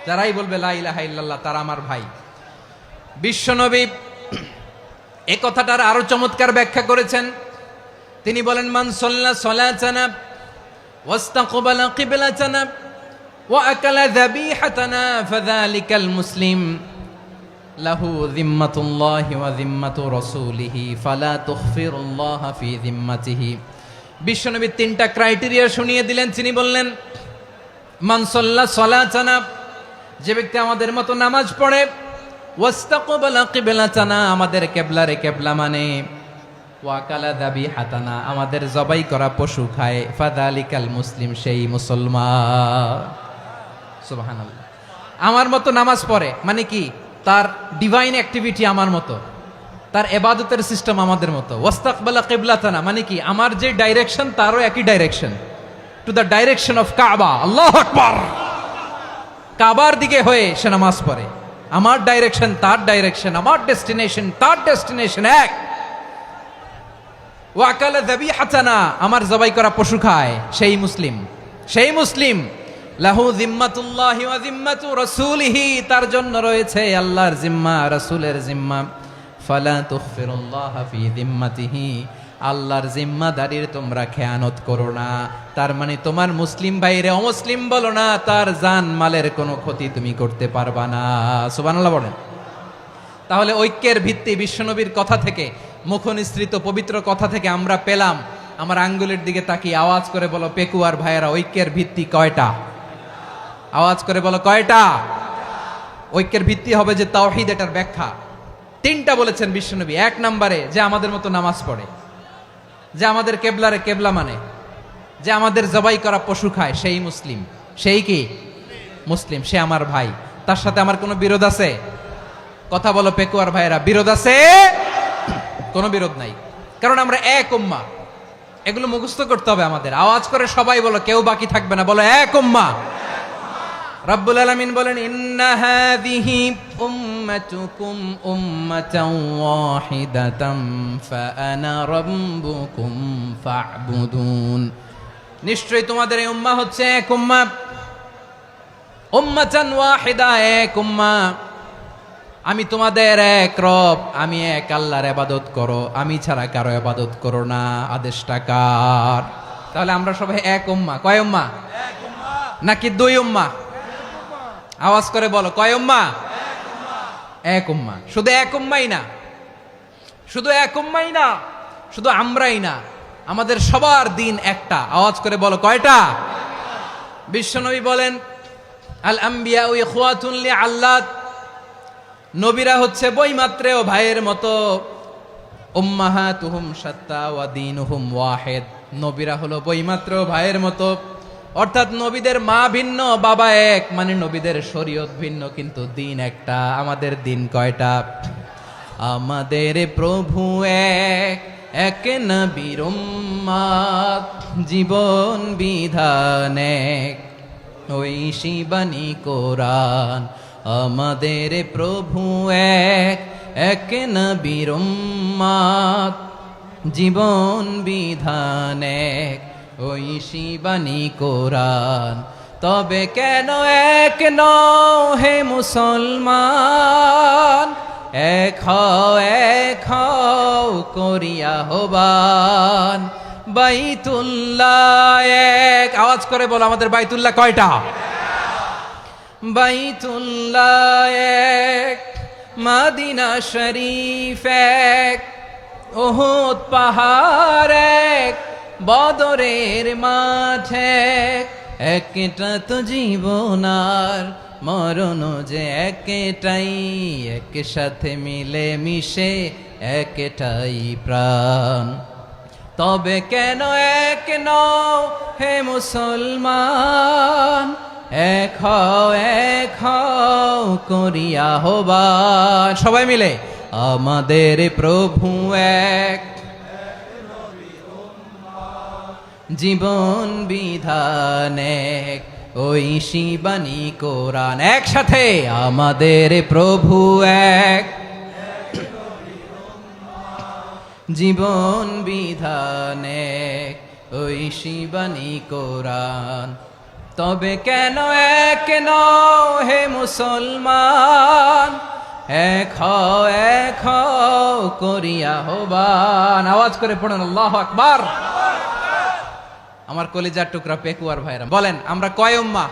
S1: যারাই বলবে লা ইলাহা ইল্লাল্লাহ, তারা আমার ভাই। বিশ্বনবী এ কথাটার আরো চমৎকার ব্যাখ্যা করেছেন। তিনি বলেন, মান সাল্লা সালাতানা ওয়াস্তাকবালা কিবলাতানা ওয়া আকালা যাবিহাতানা ফাযালিকাল মুসলিম লাহু যিম্মাতুল্লাহি ওয়া যিম্মাতু রাসূলিহি ফালা তুখফিরুল্লাহা ফি যিম্মাতিহি। বিশ্বনবী তিনটা ক্রাইটেরিয়া শুনিয়ে দিলেন। তিনি বললেন, মান সাল্লা সালাতানা, যে ব্যক্তি আমাদের মতো নামাজ পড়ে, ওয়াস্তাকবালা কিবলাতানা, আমাদের কিবলারে কিবলা মানে, ওয়াকালা যাবিহাতানা, আমাদের জবাই করা পশু খায়, ফাযালিকাল মুসলিম, সেই মুসলমান। সুবহানাল্লাহ। আমার মতো নামাজ পড়ে মানে কি? তার ডিভাইন অ্যাক্টিভিটি আমার মতো, তার ইবাদতের সিস্টেম আমাদের মতো। ওয়াস্তাকবালা কিবলাতানা মানে কি? আমার যে ডাইরেকশন তারও একই direction, to the direction of কাবা। আল্লাহু আকবার। কাবার দিকে হয়ে সে নামাজ পড়ে। আমার ডাইরেকশন তার ডাইরেকশন, আমার ডেস্টিনেশন তার ডেস্টিনেশন এক। ওয়াকালা যাবিহাতানা, আমার জবাই করা পশু খায়, সেই মুসলিম, সেই মুসলিম। লাহু জিম্মাতুল্লাহি ওয়া জিম্মাতু রাসূলিহি, তার জন্য রয়েছে আল্লাহর জিম্মা, রাসূলের জিম্মা। ফালা তুখফিরুল্লাহা ফি জিম্মাতিহি, আল্লাহর জিম্মাদারির তোমরা খেয়ানত করো না। তার মানে তোমার মুসলিম ভাইরে অমুসলিম বলো না, তার জান মালের কোনো ক্ষতি তুমি করতে পারবা না। সুবহানাল্লাহ বলেন। তাহলে ঐক্যের ভিত্তি বিশ্বনবীর কথা থেকে, মুখনিসৃত পবিত্র কথা থেকে আমরা পেলাম। আমার আঙ্গুলের দিকে তাকিয়ে আওয়াজ করে বলো পেকুয়ার ভাইয়েরা, ঐক্যের ভিত্তি কয়টা? আওয়াজ করে বলো কয়টা? ঐক্যের ভিত্তি হবে যে তাওহীদ, এটার ব্যাখ্যা তিনটা বলেছেন বিশ্বনবী। এক নম্বরে, যে আমাদের মতো নামাজ পড়ে, যে আমাদের কেবলারে কেবলা মানে, যে আমাদের জবাই করা পশু খায়, সেই মুসলিম। সেই কি? মুসলিম। সে আমার ভাই, তার সাথে আমার কোনো বিরোধ আছে? কথা বলো পেকুয়ার ভাইয়েরা, বিরোধ আছে? কোনো বিরোধ নাই, কারণ আমরা এক উম্মাহ। এগুলো মুখস্থ করতে হবে আমাদের। আওয়াজ করে সবাই বলো, কেউ বাকি থাকবে না, বলো এক উম্মাহ। রব্বুল আলামিন বলেন, ইন্না হাযিহি উম্মাতুকুম উম্মাতান ওয়াহিদাতাম ফাআনা রাব্বুকুম ফা'বুদুন, নিশ্চয়ই তোমাদের এই উম্মাহ হচ্ছে এক উম্মাহ। উম্মাতান ওয়াহিদা, এক উম্মাহ। আমি তোমাদের এক রব, আমি এক আল্লাহর ইবাদত করো, আমি ছাড়া কারো ইবাদত করো না। আদেশটা কার? তাহলে আমরা সবাই এক উম্মাহ। কয় উম্মাহ? এক উম্মাহ। নাকি দুই উম্মাহ? আওয়াজ করে বলো, কয় উম্মাহ? এক উম্মাহ। শুধু এক উম্মাই না, শুধু এক উম্মাই না, শুধু আমরাই না, আমাদের সবার দিন একটা। আওয়াজ করে বলো কয়টা? বিশ্বনবী বলেন, আল আম্বিয়াউ ইখওয়াতুন লিআল্লাত, নবীরা হচ্ছে বৈমাত্রেয় ভাইয়ের মতো। উম্মাহাতুহুম শাত্তা ওয়া দীনুহুম ওয়াহিদ, নবীরা হলো বৈমাত্রেয় ভাইয়ের মতো। অর্থাৎ নবীদের মা ভিন্ন, বাবা এক, মানে নবীদের শরীয়ত ভিন্ন, কিন্তু দিন একটা। আমাদের দিন কয়টা? আমাদের প্রভু এক, এক নবীর উম্মাত, জীবন বিধান এক, ওই শিবানী কোরআন। আমাদের প্রভু এক, এক নবীর উম্মাত, জীবন বিধান এক, ওই শিবানী কোরআন। তবে কেন এক নও হে মুসলমান, এক হও করিয়া হবান। বাইতুল্লাহ এক, আওয়াজ করে বলো আমাদের বাইতুল্লাহ কয়টা? বাইতুল্লাহ এক, মদিনা শরীফ এক, উহুদ পাহাড় এক, বদরের মাঠ এক। একটা তো জীবন আর মরণ যে একটাই, একসাথে মিলে মিশে একটাই প্রাণ। তবে কেন এক নও হে মুসলমান, এক হও করিয়া হবান। সবাই মিলে, আমাদের প্রভু এক, জীবন বিধান এক, ওই শিবানী কোরআন। একসাথে, আমাদের প্রভু এক, জীবন বিধান এক, ওই শিবানী কোরআন। তবে কেন এক নও হে মুসলমান, এক হও করিয়া হবান। আওয়াজ করে পড়েন আল্লাহু আকবার। আমার কলিজার টুকরা পেকুয়ার ভাইরা, বলেন আমরা কয় উম্মাহ?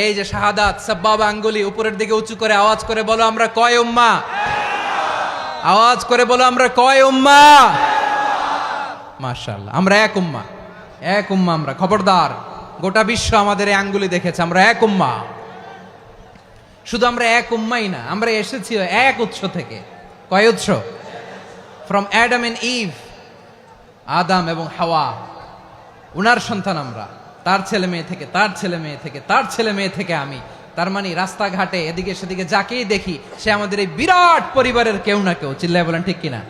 S1: এই যে শাহাদাত, সাব্বাবা আঙ্গুলি উপরের দিকে উঁচু করে আওয়াজ করে বলো, আমরা কয় উম্মাহ? আওয়াজ করে বলো, আমরা কয় উম্মাহ? মাশাআল্লাহ, আমরা এক উম্মাহ, এক উম্মাহ আমরা। খবরদার গোটা বিশ্ব আমাদের এই আঙ্গুলি দেখেছে, আমরা এক উম্মাহ। শুধু আমরা এক উম্মাই না, আমরা এসেছি এক উৎস থেকে। কয় উৎস? ফ্রম অ্যাডাম এন্ড ইভ, আদম এবং হাওয়া, উনার সন্তান আমরা। তার ছেলে মেয়ে থেকে, তার ছেলে মেয়ে থেকে, তার ছেলে মেয়ে থেকে আমি। তার মানে রাস্তাঘাটে এদিকে সেদিকে যাকেই দেখি সে আমাদের এই বিরাট পরিবারের কেউ না কেউ। চিল্লায় বলেন ঠিক কিনা?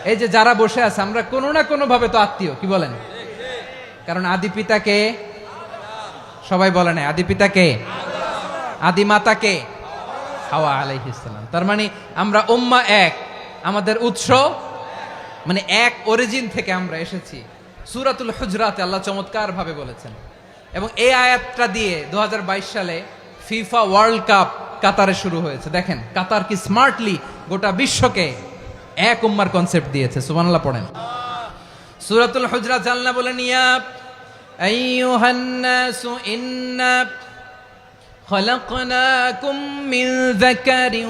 S1: এই যে যারা বসে আছে, আমরা কোনো না কোনো ভাবে তো আত্মীয়, কি বলেন? কারণ আদি পিতাকে সবাই বলে না, আদি পিতাকে, আদি মাতাকে হাওয়া আলাইহিস সালাম। তার মানে আমরা উম্মাহ এক, আমাদের উৎস মানে এক অরিজিন থেকে আমরা এসেছি। সূরাতুল হুজরাতে আল্লাহ চমৎকার ভাবে বলেছেন, এবং এই আয়াতটা দিয়ে 2022 সালে ফিফা ওয়ার্ল্ড কাপ কাতারে শুরু হয়েছে। দেখেন কাতার কি স্মার্টলি গোটা বিশ্বকে এক উম্মার কনসেপ্ট দিয়েছে। সুবহানাল্লাহ পড়েন। সূরাতুল হুজরাত আল্লাহ বলেন, ইয়া আইয়ুহান নাসু ইন্না খলাকনাকুম মিন যাকারিন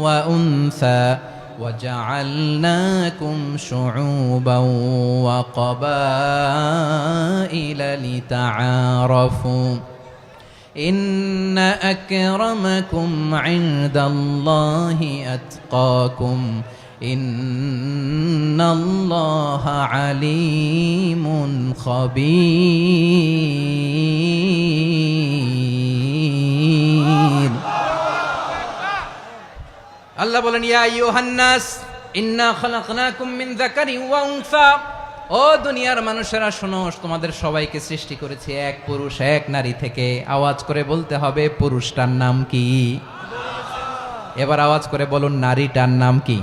S1: ওয়া উনসা وجعلناكم شعوبا وقبائل لتعارفوا إن أكرمكم عند الله أتقاكم إن الله عليم خبير। আল্লাহ বলেন, ইয়া আইয়ুহান নাস ইন্না খালাকনাকুম মিন যাকারিন ওয়া উনসা, ও দুনিয়ার মানুষেরা শোনো, তোমাদের সবাইকে সৃষ্টি করেছি এক পুরুষ এক নারী থেকে। আওয়াজ করে বলতে হবে, পুরুষটার নাম কি? এবার আওয়াজ করে বলুন, নারীটার নাম কি?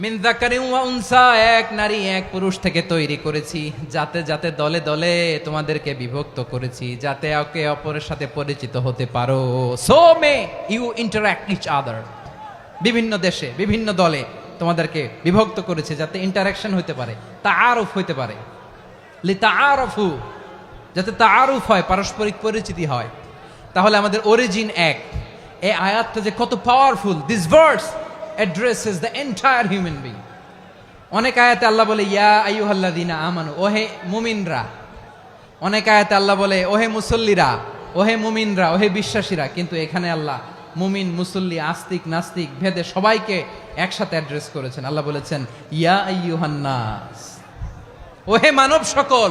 S1: মিন যাকারিন ওয়া উনসা, এক নারী এক পুরুষ থেকে তৈরি করেছি। যাতে যাতে দলে দলে তোমাদেরকে বিভক্ত করেছি, যাতে একে অপরের সাথে পরিচিত হতে পারো। So may you interact each other. বিভিন্ন দেশে বিভিন্ন দলে তোমাদেরকে বিভক্ত করেছে যাতে ইন্টারাকশন হতে পারে, তাআরুফ হতে পারে। লিতাআরফু, যাতে তাআরুফ হয়, পারস্পরিক পরিচিতি হয়। তাহলে আমাদের অরিজিন এক। এই আয়াতটা যে কত powerful! This verse addresses the entire human being. অনেক আয়াতে আল্লাহ বলে, ইয়া আইয়ুহাল্লাযীনা আমানু, ওহে মুমিনরা। অনেক আয়াতে আল্লাহ বলে, ওহে মুসল্লিরা, ওহে মুমিনরা, ওহে বিশ্বাসীরা। কিন্তু এখানে আল্লাহ মুমিন মুসল্লি আস্তিক নাস্তিক ভেদে সবাইকে একসাথে অ্যাড্রেস করেছেন। আল্লাহ বলেছেন, ইয়া আইয়ুহান নাস, ওহে মানব সকল।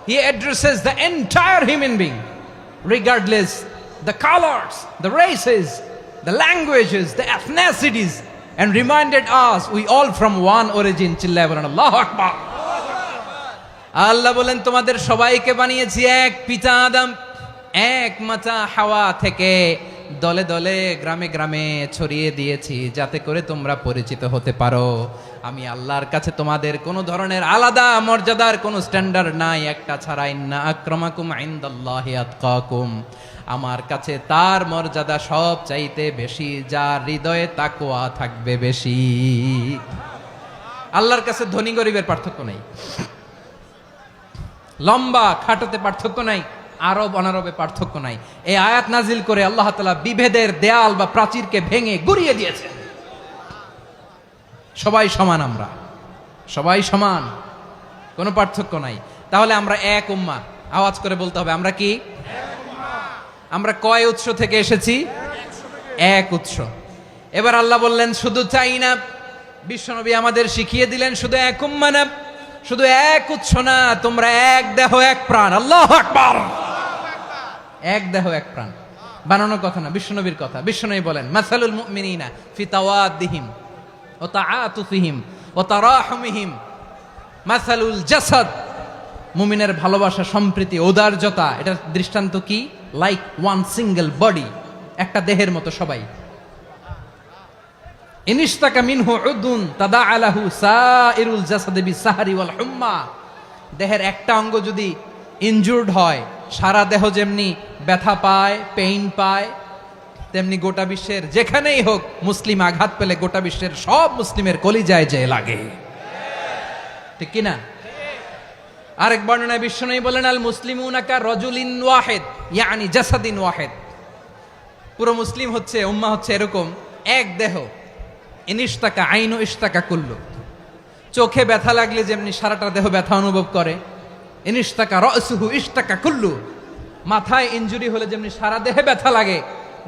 S1: He addresses the entire human being regardless the colors, the races, the languages, the ethnicities, and reminded us we all from one origin. চিল্লায় বলেন আল্লাহু আকবার। আল্লাহ বলেন, তোমাদের সবাইকে বানিয়েছি এক পিতা আদম, এক মাতা হাওয়া থেকে। দলে দলে গ্রামে গ্রামে ছড়িয়ে দিয়েছি যাতে করে তোমরা পরিচিত হতে পারো। আমি আল্লাহর কাছে তোমাদের কোনো ধরনের আলাদা মর্যাদার কোনো স্ট্যান্ডার্ড নাই, একটা ছাড়া। ইন্না আক্রামাকুম ইনদাল্লাহি আতকাকুম, আমার কাছে তার মর্যাদা সব চাইতে বেশি, যার হৃদয়ে তাকওয়া থাকবে বেশি। আল্লাহর কাছে ধনী গরিবের পার্থক্য নাই, লম্বা খাটোতে পার্থক্য নাই, আরব অনারবে পার্থক্য নাই। এই আয়াত নাজিল করে আল্লাহ তাআলা বিভেদের দেয়াল বা প্রাচীরকে ভেঙে গুড়িয়ে দিয়েছেন। সবাই সমান, আমরা সবাই সমান, কোনো পার্থক্য নাই। তাহলে আমরা এক উম্মাহ। আওয়াজ করে বলতে হবে, আমরা কি? আমরা কয় উৎস থেকে এসেছি? এক উৎস। এবার আল্লাহ বললেন, শুধু চাই না, বিশ্বনবী আমাদের শিখিয়ে দিলেন, শুধু এক উম্মাহ না, শুধু এক উৎস না, তোমরা এক দেহ এক প্রাণ। আল্লাহু আকবার। এক দেহ এক প্রাণ বানানোর কথা না, বিশ্বনবীর কথা। বিশ্বনবী বলেন, মাসালুল মুমিনিনা ফি তাওয়াদ্দিহিম ওয়া তাআতুফিহিম ওয়া তারাহুমিহিম মাসালুল জাসাদ। মুমিনের ভালোবাসা, সম্প্রীতি, ঔদার্যতা, এটার দৃষ্টান্ত কি? লাইক ওয়ান সিঙ্গেল বডি, একটা দেহের মতো সবাই। ইনিশতাকা মিনহু উদুন তাদাআ লাহু সাইরুল জাসাদি বিসাহরি ওয়াল হুম্মা। দেহের একটা অঙ্গ যদি ইনজুর্ড হয়, সারা দেহ যেমনি ব্যথা পায়, পেইন পায়, তেমনি গোটা বিশ্বের যেখানেই হোক মুসলিম আঘাত পেলে গোটা বিশ্বের সব মুসলিমের কলিজায় যে লাগে, ঠিক কিনা? আরেক বর্ণনায় বিশ্বনবী বলেন, আল মুসলিমুনা কা রাজুলিন ওয়াহিদ ইয়ানি জাসাদিন ওয়াহিদ। পুরো মুসলিম হচ্ছে, উম্মাহ হচ্ছে এরকম এক দেহ। ইনিশতাকা আইনু ইশতাকা কুল্লু। চোখে ব্যথা লাগলে যেমনি সারাটা দেহ ব্যথা অনুভব করে, ইনিশতাকা রাসুহু ইশতাকা কুল্লু। মাথায় ইনজুরি হলে যেমনি সারা দেহে ব্যথা লাগে,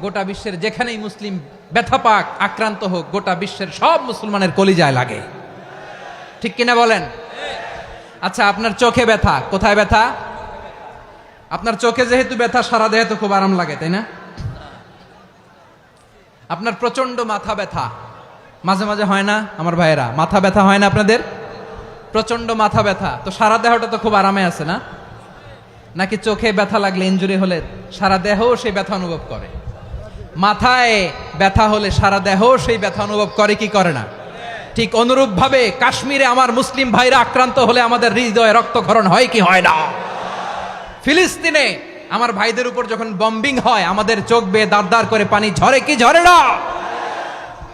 S1: গোটা বিশ্বের যেখানেই মুসলিম ব্যথা পাক, আক্রান্ত হোক, গোটা বিশ্বের সব মুসলমানের কলিজায় লাগে। ঠিক কিনা বলেন? আচ্ছা, আপনার চোখে ব্যথা, কোথায় ব্যথা? আপনার চোখে যেহেতু ব্যথা, সারা দেহে তো খুব আরাম লাগে, তাই না? আপনার প্রচন্ড মাথা ব্যথা মাঝে মাঝে হয় না আমার ভাইয়েরা? মাথা ব্যথা হয় না আপনাদের? প্রচন্ড মাথা ব্যথা, তো সারা দেহটা তো খুব আরামে আছে না? নাকি চোখে ব্যথা লাগলে, ইনজুরি হলে সারা দেহ সেই ব্যথা অনুভব করে? মাথায় ব্যথা হলে সারা দেহ সেই ব্যথা অনুভব করে কি করে না? ঠিক অনুরূপ ভাবে কাশ্মীরে আমার মুসলিম ভাইরা আক্রান্ত হলে আমাদের হৃদয়ে রক্তক্ষরণ হয় কি হয় না? ফিলিস্তিনে আমার ভাইদের উপর যখন বম্বিং হয়, আমাদের চোখ বেয়ে দাঁড় দাঁড় করে পানি ঝরে কি ঝরে না?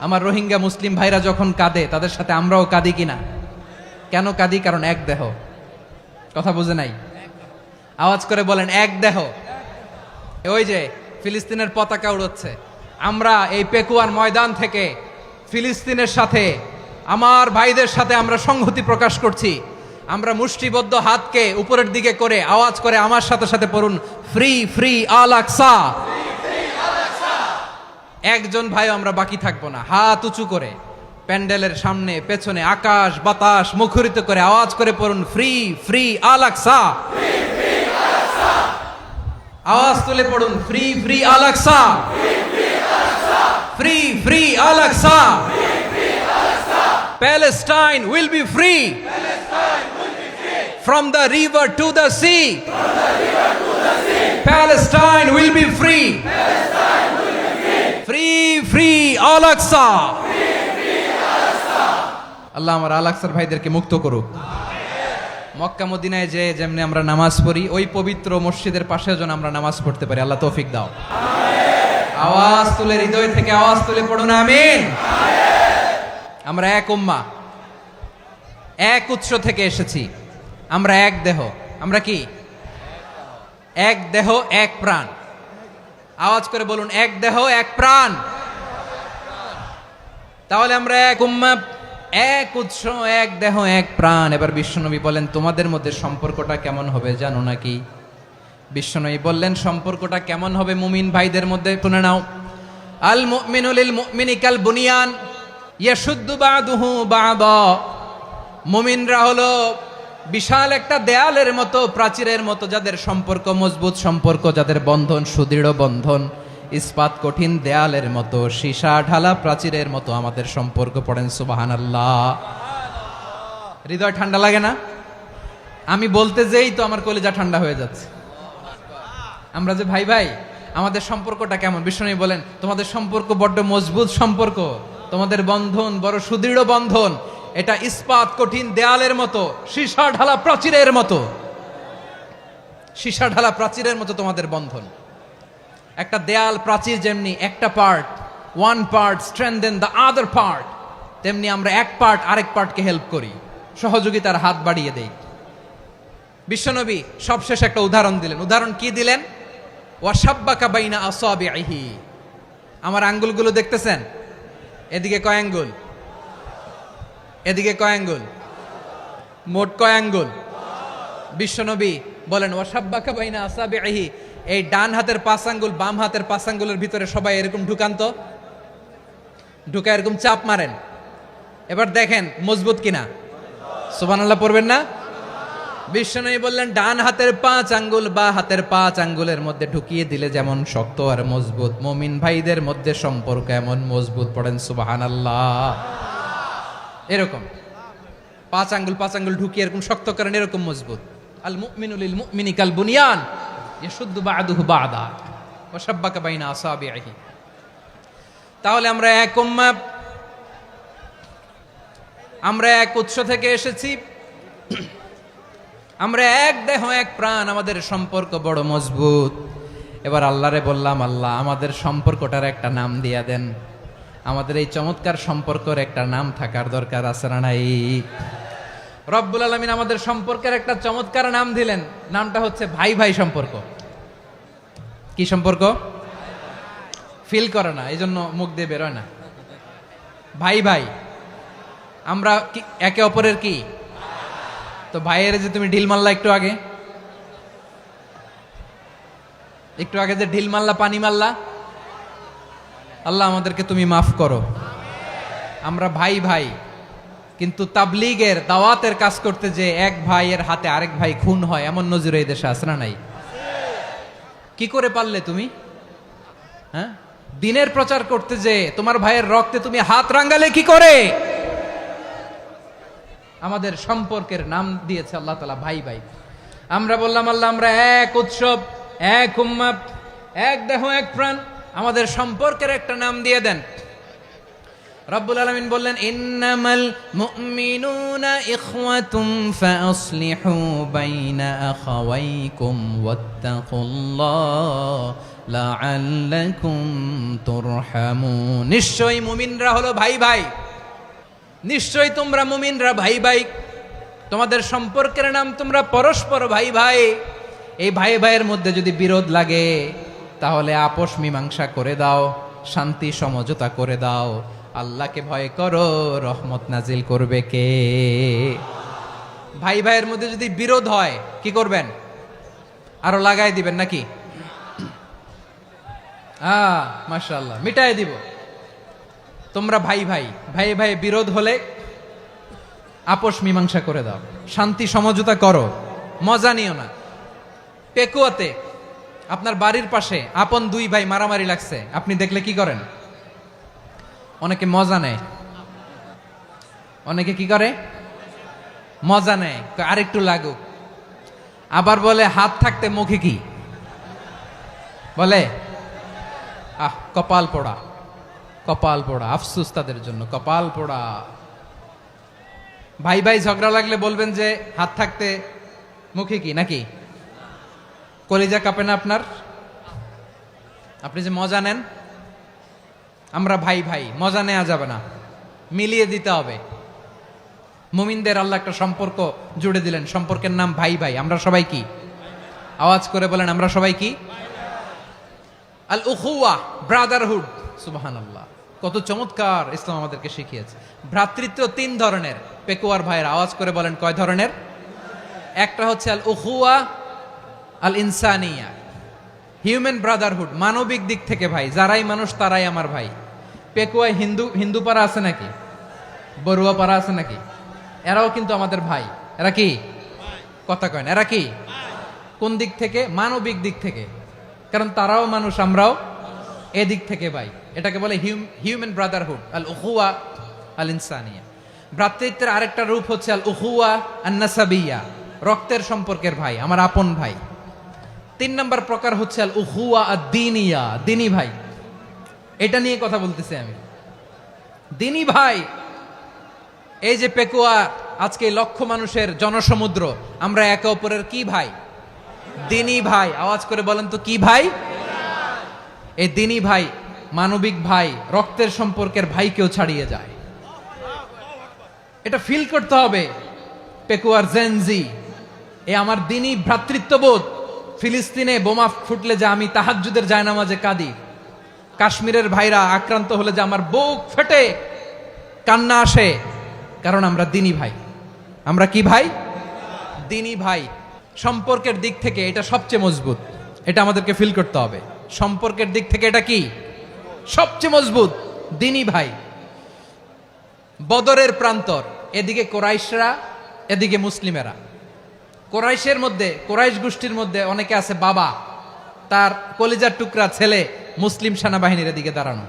S1: আমার রোহিঙ্গা মুসলিম ভাইরা যখন কাঁদে, তাদের সাথে আমরাও কাঁদি কিনা? কেন কাঁদি? কারণ এক দেহ। কথা বুঝে নাই? আওয়াজ করে বলেন, এক দেহ। ওই যে ফিলিস্তিনের পতাকা উড়ছে, আমরা এই পেকুয়ার ময়দান থেকে ফিলিস্তিনের সাথে, আমার ভাইদের সাথে আমরা সংহতি প্রকাশ করছি। আমরা মুষ্টিবদ্ধ হাতকে উপরের দিকে করে আওয়াজ করে আমার সাথে সাথে পড়ুন, ফ্রি ফ্রি আল আকসা। একজন ভাই আমরা বাকি থাকবো না। হাত উঁচু করে প্যান্ডেলের সামনে পেছনে আকাশ বাতাস মুখরিত করে আওয়াজ করে পড়ুন, ফ্রি ফ্রি আল আকসা। আওয়াজ তুলে পড়ুন, free free Al Aqsa, free free Al Aqsa. Palestine will be free from the river to the sea. Palestine will be free. Free free Al Aqsa. আল্লাহ আমার আল আকসার ভাইদেরকে মুক্ত করুক। মক্কা মদিনায় যে যেমনি আমরা নামাজ পড়ি, ওই পবিত্র মসজিদের পাশে যেন আমরা নামাজ পড়তে পারি। আল্লাহ তৌফিক দাও। আওয়াজ তুলে, হৃদয় থেকে আওয়াজ তুলে পড়ুন আমিন। আমরা এক উম্মাহ, এক উৎস থেকে এসেছি, আমরা এক দেহ। আমরা কি? এক দেহ এক প্রাণ। আওয়াজ করে বলুন, এক দেহ এক প্রাণ। তাহলে আমরা এক উম্মাহ, এক উৎস, এক দেহ এক প্রাণ। এবার বিশ্বনবী বলেন, তোমাদের মধ্যে সম্পর্কটা কেমন হবে জানো নাকি? বিশ্বনবী বললেন, সম্পর্কটা কেমন হবে মুমিন ভাইদের মধ্যে? শুনে নাও, আল মুমিনু লিল মুমিনি কাল বুনিয়ান ইয়াশুদ্দু বাদুহু বাদা। মুমিনরা হলো বিশাল একটা দেয়ালের মতো, প্রাচীরের মতো, যাদের সম্পর্ক মজবুত সম্পর্ক, যাদের বন্ধন সুদৃঢ় বন্ধন, ইস্পাত কঠিন দেয়ালের মতো, সীসা ঢালা প্রাচীরের মতো আমাদের সম্পর্ক। পড়েন সুবহানাল্লাহ। হৃদয় ঠান্ডা লাগে না? আমি বলতে যেই তো আমার কলিজা ঠান্ডা হয়ে যাচ্ছে। আমরা যে ভাই ভাই, আমাদের সম্পর্কটা কেমন? বিষ্ণু বলেন, তোমাদের সম্পর্ক বড্ড মজবুত সম্পর্ক, তোমাদের বন্ধন বড় সুদৃঢ় বন্ধন, এটা ইস্পাত কঠিন দেয়ালের মতো, সীসা ঢালা প্রাচীরের মতো। সীসা ঢালা প্রাচীরের মতো তোমাদের বন্ধন। একটা দেয়াল প্রাচীর যেমনি একটা part, one part strengthen the other part, তেমনি আমরা এক পার্ট আরেক পার্টকে হেল্প করি, সহযোগিতার হাত বাড়িয়ে দেই। বিশ্বনবী সবশেষ একটা উদাহরণ দিলেন। উদাহরণ কি দিলেন? ওয়াসাব্বাকা বাইনা আসাবিহি। আমার আঙ্গুলগুলো দেখতেছেন? এদিকে কয় আঙ্গুল? এদিকে কয় আঙ্গুল? মোট কয় আঙ্গুল? বিশ্বনবী বলেন, ওয়াসাব্বাকা বাইনা আসাবিহি। এই ডান হাতের 5 আঙ্গুল বাম হাতের 5 আঙ্গুলের ভিতরে সবাই এরকম ঢুকান তো, ঢুকা এরকম চাপ মারেন। এবার দেখেন মজবুত কিনা। সুবহানাল্লাহ পড়বেন না? বিশ্বনবী বললেন, ডান হাতের 5 আঙ্গুল বা হাতের 5 আঙ্গুলের মধ্যে ঢুকিয়ে দিলে যেমন শক্ত আর মজবুত, মুমিন ভাইদের মধ্যে সম্পর্ক এমন মজবুত। পড়েন সুবহানাল্লাহ। এরকম 5 আঙ্গুল ঢুকিয়ে এরকম শক্ত করেন, এরকম মজবুত। আল মুমিনু লিল মুমিনি কাল বুনিয়ান ইয়াশুদ্দু বাদুহু বাদা ওয়াসাব্বাকা বাইনা আসাবিহি। তাহলে আমরা এক উম্মাহ, আমরা এক উৎস থেকে এসেছি, আমরা এক দেহ এক প্রাণ, আমাদের সম্পর্ক বড় মজবুত। এবার আল্লাহরে বললাম, আল্লাহ আমাদের সম্পর্কটার একটা নাম দিয়া দেন। আমাদের এই চমৎকার সম্পর্কের একটা নাম থাকার দরকার আছে না নাই? রব্বুল আলামিন আমাদের সম্পর্কের একটা চমৎকার নাম দিলেন। নামটা হচ্ছে ভাই ভাই সম্পর্ক। কি সম্পর্ক? ফিল করে না, এই জন্য মুখ দিয়ে বেরোয় না। ভাই ভাই, আমরা একে অপরের কি? তো ভাইয়ের যে তুমি ঢিল মারলা একটু আগে, একটু আগে যে ঢিল মারলা, পানি মারলা, আল্লাহ আমাদেরকে তুমি মাফ করো। আমরা ভাই ভাই, কিন্তু তাবলীগের দাওয়াতের কাজ করতে যে এক ভাইয়ের হাতে আরেক ভাই খুন হয়, এমন নজির এই দেশে আছে না নাই? কি করে পারলে তুমি? হ্যাঁ, দিনের প্রচার করতে যে তোমার ভাইয়ের রক্তে তুমি হাত রাঙ্গালে কি করে? আমাদের সম্পর্কের নাম দিয়েছে আল্লাহ তাআলা ভাই ভাই। আমরা বললাম আল্লাহ আমরা এক উৎসব, এক উম্মাত, এক দেহ, এক প্রাণ, আমাদের সম্পর্কের একটা নাম দিয়ে দেন। রব্বুল আলামিন বললেন ইন্নামাল মুমিনুনা ইখওয়াতুম ফাসলিহু বাইনা আখাওয়াইকুম ওয়াত্তাকুল্লাহ লাআল্লাকুম তুরহামুন। নিশ্চয়ই মুমিনরা হলো ভাই ভাই, নিশ্চয়ই তোমরা মুমিনরা ভাই ভাই, তোমাদের সম্পর্কের নাম তোমরা পরস্পর ভাই ভাই। এই ভাই ভাইয়ের মধ্যে যদি বিরোধ লাগে তাহলে আপোষ মীমাংসা করে দাও, শান্তি সমঝোতা করে দাও। আল্লাহকে ভয় করো, রহমত নাজিল করবে কে? ভাই ভাইয়ের মধ্যে যদি বিরোধ হয় কি করবেন? আরো লাগাই দিবেন নাকি? মাশাআল্লাহ, মিটাই দিব। তোমরা ভাই ভাই, ভাই ভাই বিরোধ হলে আপোষ মীমাংসা করে দাও, শান্তি সমঝোতা করো, মজা নিও না। পেকুয়াতে আপনার বাড়ির পাশে আপন দুই ভাই মারামারি লাগছে, আপনি দেখলে কি করেন? অনেকে মজা নেয়। অনেকে কি করে? মজা নেয়, আরেকটু লাগুক। আবার বলে হাত থাকতে মুখে কি বলে? কপাল পোড়া, কপাল পোড়া। আফসোস তাদের জন্য, কপাল পোড়া। ভাই ভাই ঝগড়া লাগলে বলবেন যে হাত থাকতে মুখে কি, নাকি? কলিজা কাঁপে না আপনার? আপনি যে মজা নেন। আমরা ভাই ভাই, মজা নেওয়া যাবে না, মিলিয়ে দিতে হবে। মুমিনদের আল্লাহ একটা সম্পর্ক জুড়ে দিলেন, সম্পর্কের নাম ভাই ভাই। আমরা সবাই কি? আওয়াজ করে বলেন, আমরা সবাই কি? আল উখুয়া, ব্রাদারহুড। সুবহানাল্লাহ, কত চমৎকার ইসলাম আমাদেরকে শিখিয়েছে। ভ্রাতৃত্ব তিন ধরনের। পেকুয়ার ভাইয়ের আওয়াজ করে বলেন, কয় ধরনের? একটা হচ্ছে আল উখুয়া আল ইনসানিয়া, হিউম্যান ব্রাদারহুড, মানবিক দিক থেকে ভাই, যারাই মানুষ তারাই আমার ভাই। পেকুয়ায় হিন্দু পাড়া আছে নাকি? বড়ুয়া পাড়া আছে নাকি? এরাও কিন্তু আমাদের ভাই। এরা কি? কথা কয় না, এরা কি? কোন দিক থেকে? মানবিক দিক থেকে। কারণ তারাও মানুষ, আমরাও এদিক থেকে ভাই। এটাকে বলে হিউম্যান ব্রাদারহুড, আল উখুয়া আল ইনসানিয়া। ভ্রাতৃত্বের আরেকটা রূপ হচ্ছে আল উখুয়া আন নাসাবিয়া, রক্তের সম্পর্কের ভাই, আমার আপন ভাই। তিন নম্বর প্রকার হচ্ছে আল উখুয়া আদ-দীনিয়া, দিনী ভাই। এটা নিয়ে কথা বলতেছি আমি। দিনী ভাই, এই যে পেকুয়া, আজকে লক্ষ মানুষের জনসমুদ্র, আমরা একে অপরের কি ভাই? দিনী ভাই। আওয়াজ করে বলেন তো, কি ভাই? এই দিনী ভাই, মানবিক ভাই, রক্তের সম্পর্কের ভাইকেও ছাড়িয়ে যায়। এটা ফিল করতে হবে। পেকুয়ার জেনজি, এ আমার দিনী ভ্রাতৃত্ববোধ। ফিলিস্তিনে বোমা ফুটলে যে আমি তাহাজ্জুদের জায়নামাজে কাঁদি, কাশ্মীরের ভাইরা আক্রান্ত হলে যে আমার বুক ফেটে কান্না আসে, কারণ আমরা দিনী ভাই। আমরা কি ভাই? দিনী ভাই। সম্পর্কের দিক থেকে এটা সবচেয়ে মজবুত, এটা আমাদেরকে ফিল করতে হবে। সম্পর্কের দিক থেকে এটা কি? সবচেয়ে মজবুত, দিনী ভাই। বদরের প্রান্তর, এদিকে কোরাইশরা, এদিকে মুসলিমেরা। কোরাইশের মধ্যে, কোরাইশ গোষ্ঠীর মধ্যে অনেকে আছে বাবা, তার কলিজার টুকরা ছেলে মুসলিম সেনাবাহিনীর এদিকে দাঁড়ানো,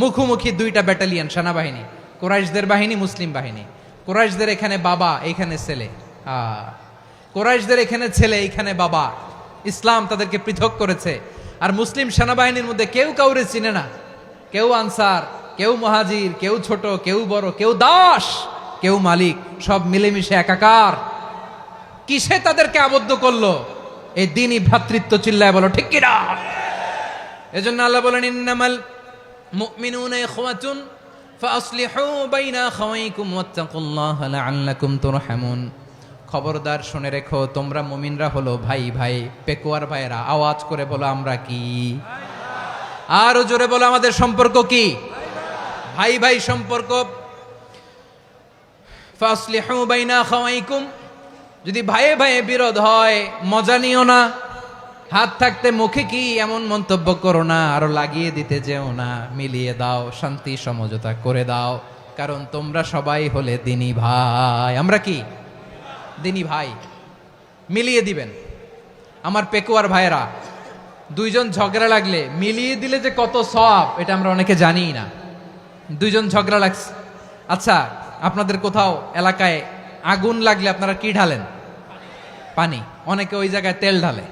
S1: মুখোমুখি দুইটা ব্যাটালিয়ন সেনাবাহিনী, কোরাইশদের বাহিনী, মুসলিম বাহিনী। কোরাইশদের এখানে বাবা, এইখানে ছেলে। কোরাইশদের এখানে ছেলে, এইখানে বাবা। ইসলাম তাদেরকে পৃথক করেছে। আর মুসলিম সেনাবাহিনীর মধ্যে কেউ কাউরে চিনে না, কেউ আনসার, কেউ মুহাজির, কেউ ছোট, কেউ বড়, কেউ দাস, কেউ মালিক, সব মিলেমিশে একাকার। কিসে তাদেরকে আবদ্ধ করলো? এই দিনই ভ্রাতৃত্ব। চিল্লায় বলো ঠিক কিনা? এজন্য আল্লাহ বলেন ইন্নামাল মুমিনুনা ইখওয়াতুন ফাসলিহু বাইনা আখাওয়াইকুম ওয়াত্তাকুল্লাহা লাআল্লাকুম তুরহামুন। খবরদার শুনে রেখো, তোমরা মুমিনরা হলো ভাই ভাই। পেকুয়ার ভাইরা আওয়াজ করে বলো, আমরা কি? আরো জোরে বলো, আমাদের সম্পর্ক কি? ভাই ভাই সম্পর্ক। ফাসলিহু বাইনা আখাওয়াইকুম, যদি ভাইয়ে ভাইয়ে বিরোধ হয় মজা নিও না, হাত থাকতে মুখে কি এমন মন্তব্য করো না, আরো লাগিয়ে দিতে যেও না, মিলিয়ে দাও, শান্তি সমঝোতা করে দাও, কারণ তোমরা সবাই হলে দিনী ভাই। আমরা কি দিনী ভাই? মিলিয়ে দিবেন। আমার পেকুয়ার ভাইরা, দুইজন ঝগড়া লাগলে মিলিয়ে দিলে যে কত সওয়াব এটা আমরা অনেকে জানি না। দুইজন ঝগড়া লাগছে, আচ্ছা আপনাদের কোথাও এলাকায় আগুন লাগলে আপনারা কি ঢালেন? পানি। অনেকে ওই জায়গায় তেল ঢালে,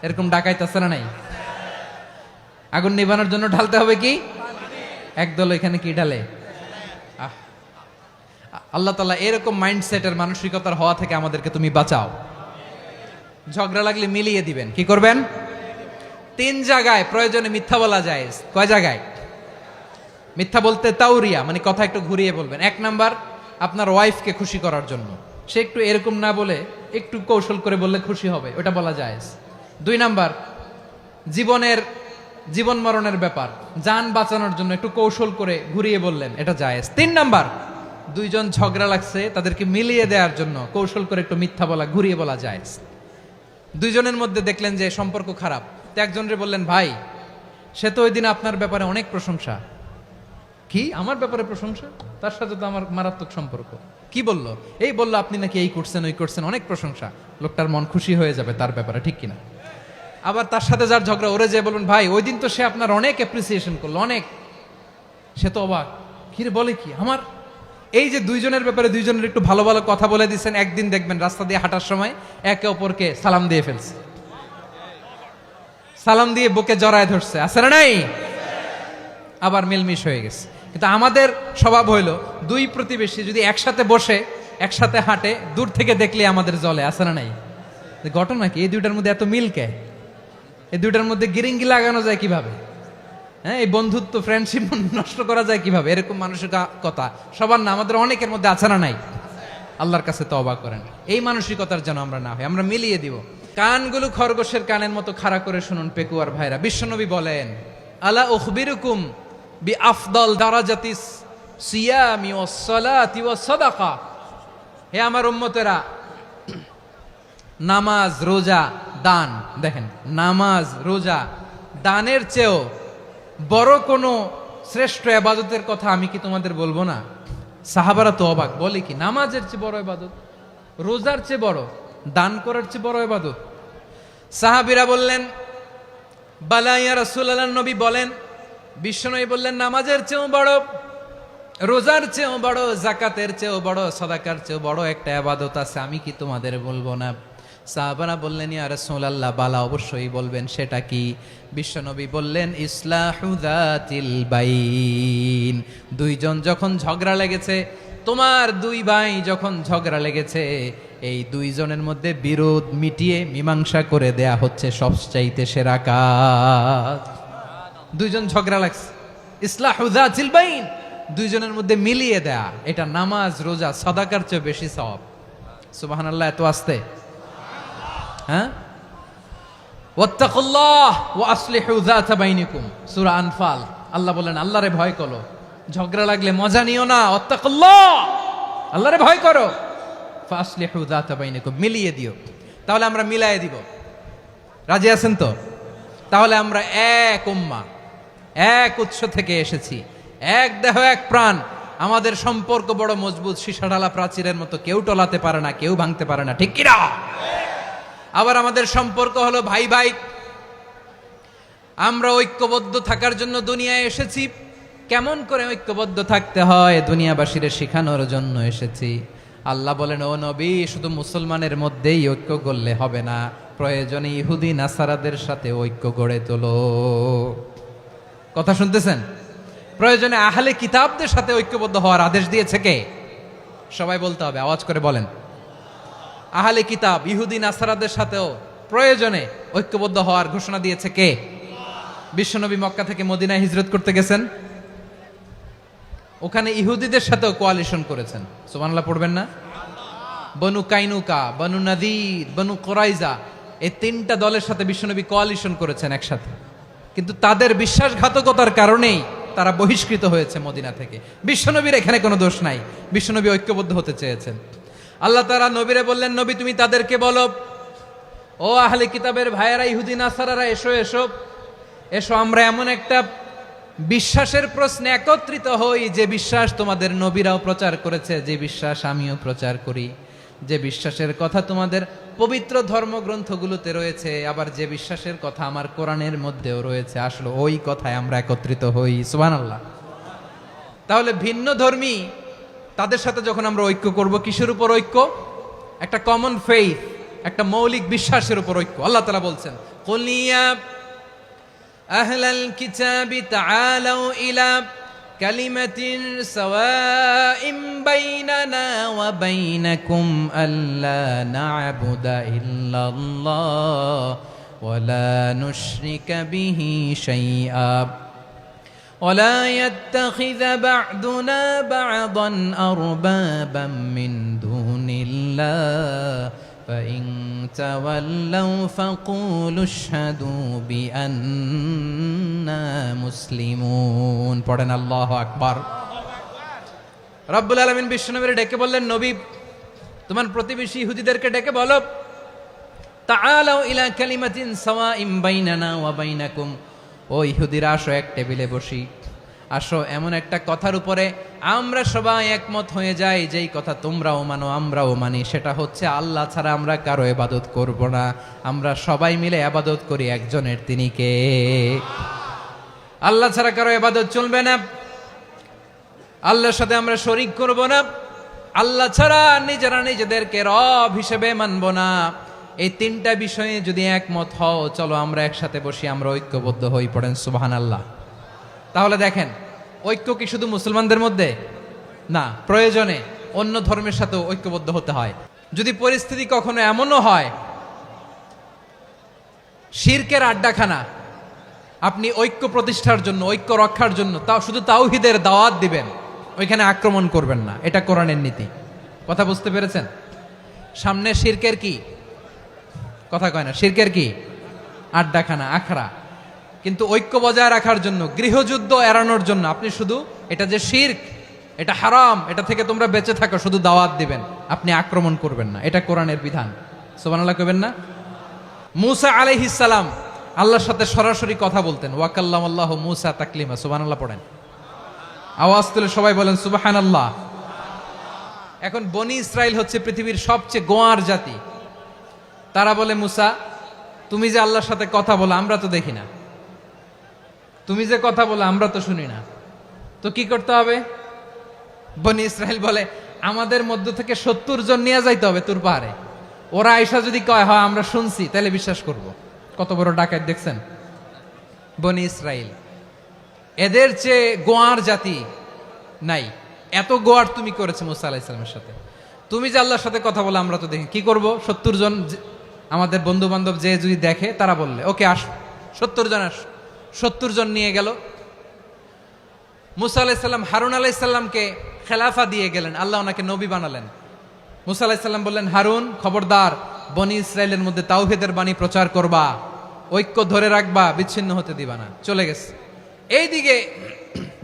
S1: এরকম ডাকাইতে আছে না নাই? আগুন নিভানোর জন্য ঢালতে হবে কি? একদল এখানে কি ঢালে? আল্লাহ তাআলা এরকম মাইন্ডসেটের মানসিকতার হওয়া থেকে আমাদেরকে তুমি বাঁচাও। ঝগড়া লাগলে মিলিয়ে দিবেন। কি করবেন? 3 জায়গায় প্রয়োজনে মিথ্যা বলা যায়। কয় জায়গায় মিথ্যা বলতে? তাউরিয়া, মানে কথা একটু ঘুরিয়ে বলবেন। 1 নাম্বার, আপনার ওয়াইফকে খুশি করার জন্য, সে একটু এরকম না বলে একটু কৌশল করে বললে খুশি হবে, ওটা বলা যায়। 2 নাম্বার, জীবন মরণের ব্যাপার, জান বাঁচানোর জন্য একটু কৌশল করে ঘুরিয়ে বললেন, এটা জায়েজ। 3 নাম্বার, দুইজন ঝগড়া লাগছে তাদেরকে মিলিয়ে দেওয়ার জন্য কৌশল করে একটু মিথ্যা বলা, ঘুরিয়ে বলা জায়েজ। দুইজনের মধ্যে দেখলেন যে সম্পর্ক খারাপ, তো একজনরে বললেন, ভাই সে তো ওই দিন আপনার ব্যাপারে অনেক প্রশংসা। কি আমার ব্যাপারে প্রশংসা? তার সাথে তো আমার মারাত্মক সম্পর্ক। কি বললো? এই বললো আপনি নাকি এই করছেন ওই করছেন, অনেক প্রশংসা। লোকটার মন খুশি হয়ে যাবে তার ব্যাপারে, ঠিক কিনা? আবার তার সাথে যার ঝগড়া, ওরে যে বলুন, ভাই ওই দিন তো সে আপনার অনেক অ্যাপ্রিসিয়েশন করলো, অনেক। সে তো অবাক, কিরে বলে কি আমার? এই যে দুইজনের ব্যাপারে দুইজনের একটু ভালো ভালো কথা বলে দিচ্ছেন, একদিন দেখবেন রাস্তা দিয়ে হাঁটার সময় একে অপরকে সালাম দিয়ে ফেলছে, সালাম দিয়ে বুকে জড়ায় ধরছে, আছে না নাই? আবার মিলমিশ হয়ে গেছে। কিন্তু আমাদের স্বভাব হইলো, দুই প্রতিবেশী যদি একসাথে বসে একসাথে হাঁটে, দূর থেকে দেখলে আমাদের জলে, আছে না নাই? ঘটনা কি? এই দুইটার মধ্যে এত মিল কে? এই দুইটার মধ্যে গিরিঙ্গি লাগানো যায় কিভাবে? হ্যাঁ, এই বন্ধুত্ব ফ্রেন্ডশিপ নষ্ট করা যায় কিভাবে? এরকম মানুষের কথা সবার না, আমাদের অনেকের মধ্যে আছে না নাই? আল্লাহর কাছে তওবা করেন, এই মানসিকতার যেন আমরা না হই, আমরা মিলিয়ে দিব। কানগুলো খরগোশের কানের মতো খাড়া করে শুনুন পেকুয়ার ভাইরা। বিশ্বনবী বলেন, আলা উখবিরুকুম বি আফদল দারাজাতিস সিয়ামি ওয়াস সালাতি ওয়াস সাদাকা। হে আমার উম্মতেরা, নামাজ, রোজা, দান, দেখেন নামাজ, রোজা, দানের চেয়েও বড় কোনো শ্রেষ্ঠ ইবাদতের কথা আমি কি তোমাদের বলবো না? সাহাবারা তো অবাক, বলে কি নামাজের চেয়ে বড় ইবাদত, রোজার চেয়ে বড়, দান করার চেয়ে বড় ইবাদত? সাহাবীরা বললেন, বালা ইয়া রাসূলুল্লাহ, নবী বলেন। বিশ্বনবী বললেন, নামাজের চেয়েও বড়, রোজার চেয়েও বড়, যাকাতের চেয়েও বড়, সাদাকার চেয়েও বড় একটা ইবাদত আছে, আমি কি তোমাদের বলবো না? সাহাবারা বললেন, ইয়া রাসূলুল্লাহ, বালা, অবশ্যই বলবেন, সেটা কি? বিশ্বনবী বললেন, ইসলাহু যাতিল বাইন। দুইজন যখন ঝগড়া লেগেছে, তোমার দুই ভাই যখন ঝগড়া লেগেছে, এই দুইজনের মধ্যে বিরোধ মিটিয়ে মীমাংসা করে দেয়া হচ্ছে সবচাইতে সেরা কাজ। দুইজন ঝগড়া লাগছে, ইসলাহু যাতিল বাইন, দুইজনের মধ্যে মিলিয়ে দেয়া, এটা নামাজ, রোজা, সাদাকার চেয়ে বেশি সওয়াব। সুবহানাল্লাহ, এত আস্তে? হ্যাঁ, ওয়াত্তাকুল্লাহ ওয়া আসলিহু যাতা বাইনিকুম, সূরা আনফাল। আল্লাহ বলেন, আল্লাহরে ভয় করো, ঝগড়া লাগলে মজা নিও না, ওয়াত্তাকুল্লাহ, আল্লাহরে ভয় করো, ফাসলিহু যাতা বাইনিকুম, মিলিয়ে দিও। তাহলে আমরা মিলায়ে দিব, রাজি আছেন তো? তাহলে আমরা এক উম্মাহ, এক উৎস থেকে এসেছি, এক দেহ এক প্রাণ, আমাদের সম্পর্ক বড় মজবুত, সীসাঢালা প্রাচীরের মতো, কেউ টলাতে পারে না, কেউ ভাঙতে পারে না, ঠিক কিনা? আবার আমাদের সম্পর্ক হলো ভাই ভাই, আমরা ঐক্যবদ্ধ থাকার জন্য দুনিয়ায় এসেছি। কেমন করে ঐক্যবদ্ধ থাকতে হয় দুনিয়াবাসীরে শেখানোর জন্য এসেছি। আল্লাহ বলেন, ও নবী, শুধু মুসলমানের মধ্যেই ঐক্য গড়লে হবে না, প্রয়োজনে ইহুদি নাসারাদের সাথে ঐক্য গড়ে তোলো। কথা শুনতেছেন? প্রয়োজনে আহলে কিতাবদের সাথে ঐক্যবদ্ধ হওয়ার আদেশ দিয়েছে কে? সবাই বলতে হবে, আওয়াজ করে বলেন। আহলে কিতাব, ইহুদি নাসারাদের সাথেও প্রয়োজনে ঐক্যবদ্ধ হওয়ার ঘোষণা দিয়েছে কে? বিশ্বনবী মক্কা থেকে মদিনায় হিজরত করতে গেছেন, ওখানে ইহুদিদের সাথেও কোয়ালিশন করেছেন। সুবহানাল্লাহ পড়বেন না? বনু কাইনুকা, বনু নাদির, বনু কুরাইজা, এই 3টা দলের সাথে বিশ্বনবী কোয়ালিশন করেছেন একসাথে। কিন্তু তাদের বিশ্বাসঘাতকতার কারণেই তারা বহিষ্কৃত হয়েছে মদিনা থেকে। বিশ্বনবীর এখানে কোনো দোষ নাই, বিশ্বনবী ঐক্যবদ্ধ হতে চেয়েছেন। আল্লাহ তাআলা নবীরে বললেন, নবী তুমি তাদেরকে বলো, ও আহলে কিতাবের ভাইয়েরা, ইহুদি নাসারারা, এসো এসো এসো, আমরা এমন একটা বিশ্বাসের প্রশ্নে একত্রিত হই যে বিশ্বাস তোমাদের নবীরাও প্রচার করেছে, যে বিশ্বাস আমিও প্রচার করি, যে বিশ্বাসের কথা তোমাদের পবিত্র ধর্মগ্রন্থগুলোতে রয়েছে, আবার যে বিশ্বাসের কথা আমার কোরআনের মধ্যেও রয়েছে, আসলে ওই কথায় আমরা একত্রিত হই। সুবহানাল্লাহ। তাহলে ভিন্ন ধর্মী তাদের সাথে যখন আমরা ঐক্য করব, কিসের উপর ঐক্য? একটা কমন ফেইথ, একটা মৌলিক বিশ্বাসের উপর ঐক্য। আল্লাহ তাআলা বলছেন, কুল ইয়া আহলাল কিতাবি তাআলাউ ইলা কালিমাতিন সাওয়াইম বাইনানা ওয়া বাইনাকুম আল্লা না'বুদা ইল্লাল্লাহ ওয়া লা নুশরিকা বিহি শাইআ ولا يتخذ بعضنا بعضا أربابا من دون الله فإن تولوا فقولوا اشهدوا بأننا مسلمون। পড়েন আল্লাহু আকবার। রব্বুল আলামিন বিশ্বনবীর ডেকে বললেন, নবী তোমার প্রতিবেশী ইহুদিদেরকে ডেকে বলো, তাআলাউ ইলা কালিমাতিন সাওয়াইম বাইনানা ওয়া বাইনাকুম, ও ইহুদিরা আসো এক টেবিলে বসি, আসো এমন একটা কথার উপরে আমরা সবাই একমত হয়ে যাই, যেই কথা তোমরাও মানো আমরাও মানি, সেটা হচ্ছে আল্লাহ ছাড়া আমরা কারো ইবাদত করব না, আমরা সবাই মিলে ইবাদত করি একজনের, তিনি কে? আল্লাহ ছাড়া কারো ইবাদত চলবে না, আল্লাহর সাথে আমরা শরীক করব না, আল্লাহ ছাড়া নিজেরা নিজেদেরকে রব হিসেবে মানব না। এই তিনটা বিষয়ে যদি একমত হও, চলো আমরা একসাথে বসি, আমরা ঐক্যবদ্ধ হই। পড়েন সুবহানাল্লাহ। তাহলে দেখেন, ঐক্য কি শুধু মুসলমানদের মধ্যে না, প্রয়োজনে অন্য ধর্মের সাথেও ঐক্যবদ্ধ হতে হয়। যদি পরিস্থিতি কখনো এমনও হয় শিরকের আড্ডাখানা, আপনি ঐক্য প্রতিষ্ঠার জন্য, ঐক্য রক্ষার জন্য তাও শুধু তাওহীদের দাওয়াত দিবেন, ওইখানে আক্রমণ করবেন না, এটা কোরআনের নীতি। কথা বুঝতে পেরেছেন? সামনে শিরকের কি কথা কয় না, শিরকের কি আড্ডাখানা, আখড়া, কিন্তু ঐক্য বজায় রাখার জন্য, গৃহযুদ্ধ এড়ানোর জন্য আপনি শুধু এটা যে শিরক, এটা হারাম, এটা থেকে তোমরা বেঁচে থাকো, শুধু দাওয়াত দিবেন, আপনি আক্রমণ করবেন না, এটা কোরআনের বিধান। সুবহানাল্লাহ কইবেন না? মূসা আলাইহিস সালাম আল্লাহর সাথে সরাসরি কথা বলতেন, ওয়া কাল্লামাল্লাহু মূসা তাকলিমা। সুবহানাল্লাহ পড়েন, আওয়াজ তুলে সবাই বলেন সুবহানাল্লাহ। এখন বনি ইসরাইল হচ্ছে পৃথিবীর সবচেয়ে গোয়ার জাতি। তারা বলে, মূসা তুমি যে আল্লাহর সাথে কথা বলো আমরা তো দেখি না, তুমি যে কথা বলো আমরা তো শুনি না, তো কি করতে হবে? বনি ইসরাইল বলে, আমাদের মধ্য থেকে 70 জন নিয়ে যাইতে হবে তুর পাহাড়ে, ওরা আয়েশা যদি কয় হয় আমরা শুনছি, তাহলে বিশ্বাস করব। কত বড় ডাকাত দেখছেন বনি ইসরাইল। এদের চেয়ে গোয়ার জাতি নাই, এত গোয়ার তুমি করেছে মূসা আলাইহিস সালামের সাথে। তুমি যে আল্লাহর সাথে কথা বলো আমরা তো দেখি, কি করব? 70 জন আমাদের বন্ধু বান্ধব যে যদি দেখে, তারা বললে ওকে আস, 70 জন আস। 70 জন নিয়ে গেল। মূসা আলাইহিস সালাম হারুন আলাইহিস সালামকে খেলাফা দিয়ে গেলেন, আল্লাহ ওনাকে নবী বানালেন। মূসা আলাইহিস সালাম বললেন, হারুন খবরদার, বনি ইসরাইলের মধ্যে তাওহীদের বাণী প্রচার করবা, ঐক্য ধরে রাখবা, বিচ্ছিন্ন হতে দিবা না। চলে গেছে। এইদিকে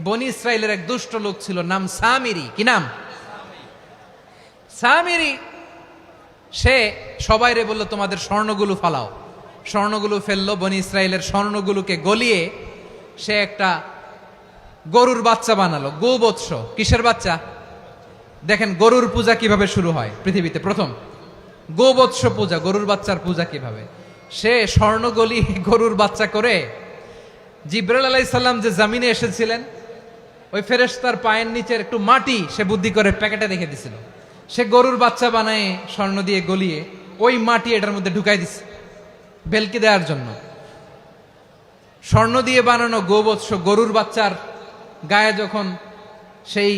S1: বনি ইসরাইলের এক দুষ্ট লোক ছিল, নাম সামিরি। কি নাম? সামিরি। সে সবাইরে বলল, তোমাদের স্বর্ণগুলো ফালাও। স্বর্ণগুলো ফেললো, বনি ইসরাইলের স্বর্ণগুলোকে গলিয়ে সে একটা গরুর বাচ্চা বানালো, গোবৎস। কিসের বাচ্চা? দেখেন গরুর পূজা কিভাবে শুরু হয় পৃথিবীতে, প্রথম গোবৎস পূজা, গরুর বাচ্চার পূজা কিভাবে। সে স্বর্ণ গলি গরুর বাচ্চা করে, জিবরাইল আলাইহিস সালাম যে জমিনে এসেছিলেন, ওই ফেরেশতার পায়ের নিচের একটু মাটি সে বুদ্ধি করে প্যাকেটে রেখে দিছিল। সে গরুর বাচ্চা বানায় স্বর্ণ দিয়ে গলিয়ে ওই মাটি এটার মধ্যে ঢুকাই দিছে ভেলকি দেওয়ার জন্য। স্বর্ণ দিয়ে বানানো গোবৎস গরুর বাচ্চার গায়ে যখন সেই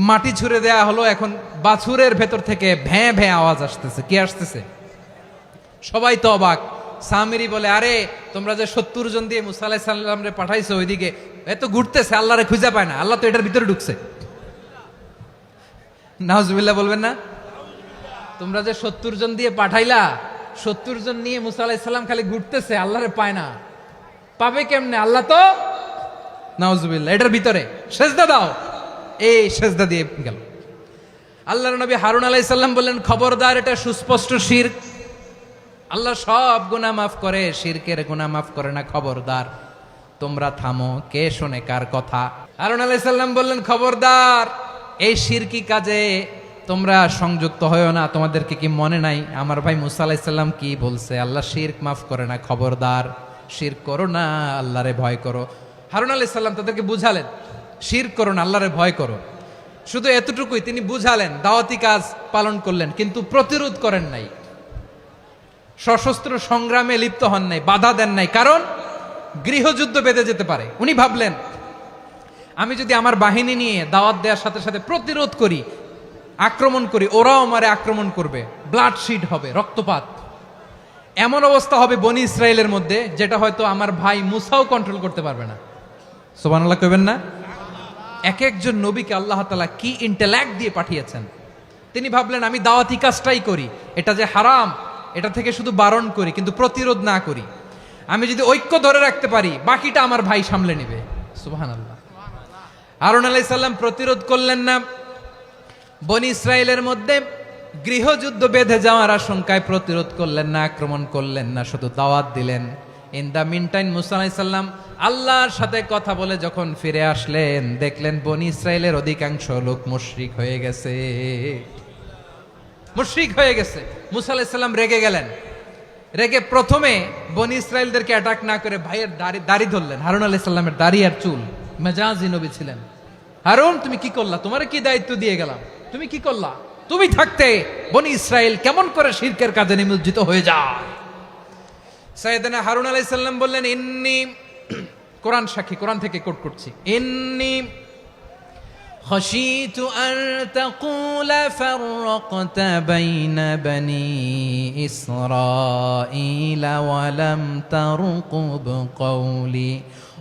S1: মাটি ছুঁড়ে দেয়া হলো, এখন বাছুরের ভেতর থেকে ভ্যাঁ ভ্যাঁ আওয়াজ আসতেছে। কি আসতেছে? সবাই তো অবাক। সামিরি বলে, আরে তোমরা যে 70 জন দিয়ে মূসা আলাইহিস সালামরে পাঠাইছো, ওইদিকে এত ঘুরতেছে, আল্লাহরে খুঁজে পায় না, আল্লাহ তো এটার ভিতরে ঢুকছে। নাউজুবিল্লাহ বলবেন না? তোমরা যে 70 জন দিয়ে পাঠাইলা, 70 জন নিয়ে মূসা আলাইহিস সালাম খালি ঘুরতেছে, আল্লাহরে পায় না। পাবে কেমনে? আল্লাহ তো, নাউজুবিল্লাহ, এটার ভিতরে সেজদা দাও। এই সেজদা দিয়ে গেল। আল্লাহর নবী হারুন আলাইহিস সালাম বললেন, খবরদার, এটা সুস্পষ্ট শিরক, আল্লাহ সব গুনাহ মাফ করে, শিরকের গুনাহ মাফ করে না। খবরদার, তোমরা থামো। কে শোনে কার কথা? হারুন আলাইহিস সালাম বললেন, খবরদার, এই শিরকি কাজে তোমরা সংযুক্ত হয়ো না। তোমাদেরকে কি মনে নাই আমার ভাই মুসা আলাইহিস সালাম কি বলছে? আল্লাহ শিরক মাফ করে না। খবরদার, শিরক করো না, আল্লাহরে ভয় করো। হারুন আলাইহিস সালাম তাদেরকে বুঝালেন, শিরক করো না, আল্লাহরে ভয় করো। শুধু এতটুকুই তিনি বুঝালেন, দাওয়াতি কাজ পালন করলেন, কিন্তু প্রতিরোধ করেন নাই, সশস্ত্র সংগ্রামে লিপ্ত হন নাই, বাধা দেন নাই। কারণ গৃহযুদ্ধ বেঁধে যেতে পারে। উনি ভাবলেন, আমি যদি আমার বাহিনী নিয়ে দাওয়াত দেওয়ার সাথে সাথে প্রতিরোধ করি, আক্রমণ করি, ওরাও আমারে আক্রমণ করবে, ব্লাডশিড হবে, রক্তপাত। এমন অবস্থা হবে বনি ইসরায়েলের মধ্যে, যেটা হয়তো আমার ভাই মুসাও কন্ট্রোল করতে পারবে না। সুবহানাল্লাহ কইবেন না? এক একজন নবীকে আল্লাহ তাআলা কি ইন্টেলেক্ট দিয়ে পাঠিয়েছেন। তিনি ভাবলেন, আমি দাওয়াতি কাজটাই করি, এটা যে হারাম এটা থেকে শুধু বারণ করি, কিন্তু প্রতিরোধ না করি। আমি যদি ঐক্য ধরে রাখতে পারি, বাকিটা আমার ভাই সামলে নেবে। সুবহানাল্লাহ। হারুন আলাইহিস সালাম প্রতিরোধ করলেন না। বনি ইসরায়েলের মধ্যে গৃহযুদ্ধ বেঁধে যাওয়ার আশঙ্কায় প্রতিরোধ করলেন না, আক্রমণ করলেন না, শুধু দাওয়াত দিলেন। ইন দা মিন টাইম মুসা আলাইহিস সালাম আল্লাহর সাথে কথা বলে যখন ফিরে আসলেন, দেখলেন বনি ইসরায়েলের অধিকাংশ লোক মুশরিক হয়ে গেছে। মুশরিক হয়ে গেছে। মুসা আলাইহিস সালাম রেগে গেলেন। রেগে প্রথমে বনি ইসরায়েলদেরকে অ্যাটাক না করে ভাইয়ের দাড়ি ধরলেন। হারুন আলাইহিস সালামের দাড়ি আর চুল। মেজাজি নবী ছিলেন। হারুন, তুমি কি করলা? তোমারে কি দায়িত্ব দিয়ে গেলাম, তুমি কি করলা? তুমি থাকতে বনি ইসরায়েল কেমন করে শিরকের কাজে নিমজ্জিত হয়ে যায়? সাইয়েদনা হারুন আলাইহিস সালাম বললেন, ইন্নী, কোরআন সাক্ষী, কোরআন থেকে কোট করছি, ইন্নী খাশিতু আন তাকুলা ফাররাকতা বাইনা বনি ইসরাঈলা ওয়া লাম তারকুব কওলি।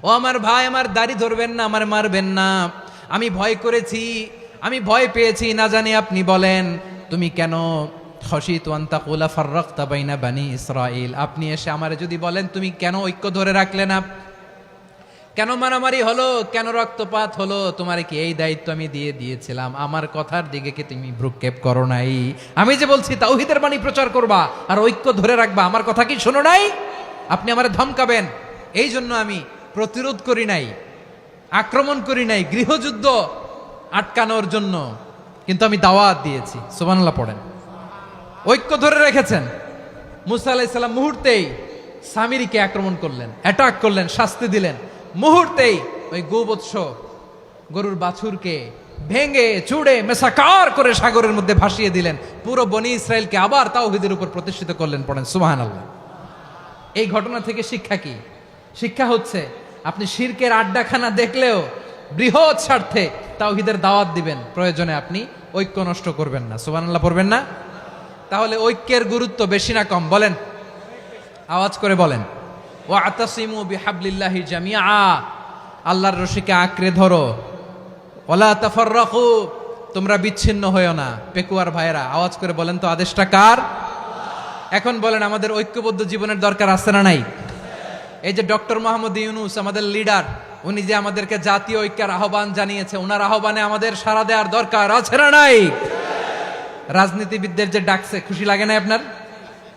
S1: ও আমার ভাই, আমার দাড়ি ধরবেন না, আমার মারবেন না। আমি ভয় করেছি, আমি ভয় পেয়েছি, না জানি আপনি বলেন তুমি কেন খাশিতু আন তাকুলা ফাররাকতা বাইনা বনি ইসরাঈল, আপনি এসে আমারে যদি বলেন তুমি কেন ঐক্য ধরে রাখলে না, কেন মারামারি হলো, কেন রক্তপাত হলো, তোমার কি এই দায়িত্ব আমি দিয়ে দিয়েছিলাম? আমার কথার দিকে কি তুমি ভ্রুক্ষেপ করো নাই? আমি যে বলছি তাওহীদের বাণী প্রচার করবা আর ঐক্য ধরে রাখবা, আমার কথা কি শোনো নাই? আপনি আমারে ধমকাবেন, এই জন্য আমি প্রতিরোধ করি নাই, আক্রমণ করি নাই, গৃহযুদ্ধ আটকানোর জন্য, কিন্তু আমি দাওয়াত দিয়েছি। সুবহানাল্লাহ পড়েন। ঐক্য ধরে রেখেছেন। মুসা আলাইহিস সালাম মুহূর্তেই সামিরীকে আক্রমণ করলেন, অ্যাটাক করলেন, শাস্তি দিলেন। মুহূর্তেই ওই গোবৎস গরুর বাছুরকে ভেঙে চুড়ে মেসাকার করে সাগরের মধ্যে ভাসিয়ে দিলেন। পুরো বনি ইসরায়েলকে আবার তাওহীদের উপর প্রতিষ্ঠিত করলেন। পড়েন সুবহানাল্লাহ। এই ঘটনা থেকে শিক্ষা কি? শিক্ষা হচ্ছে, আপনি শিরকের আড্ডাখানা দেখলেও বৃহৎ স্বার্থে তাওহীদের দাওয়াত দিবেন, প্রয়োজনে আপনি ঐক্য নষ্ট করবেন না। সুবহানাল্লাহ পড়বেন না? তাহলে ঐক্যের গুরুত্ব বেশি না কম? বলেন, আওয়াজ করে বলেন। ওয়াতাসিমু বিহাবলিল্লাহি জামিআ, আল্লাহর রশিকে আঁকড়ে ধরো। ওয়ালা তাফাররাকু, তোমরা বিচ্ছিন্ন হয়ো না। পেকুয়ার ভাইয়েরা আওয়াজ করে বলেন তো, আদেশটা কার? এখন বলেন, আমাদের ঐক্যবদ্ধ জীবনের দরকার আছে না নাই? এই যে ডক্টর মোহাম্মদ ইউনূস আমাদের লিডার, উনি যে আমাদেরকে জাতীয় ঐক্যের আহ্বান জানিয়েছে, ওনার আহ্বানে আমাদের সাড়া দেওয়ার দরকার আছে না নাই? রাজনীতিবিদদের যে ডাকছে, খুশি লাগে নাই আপনার?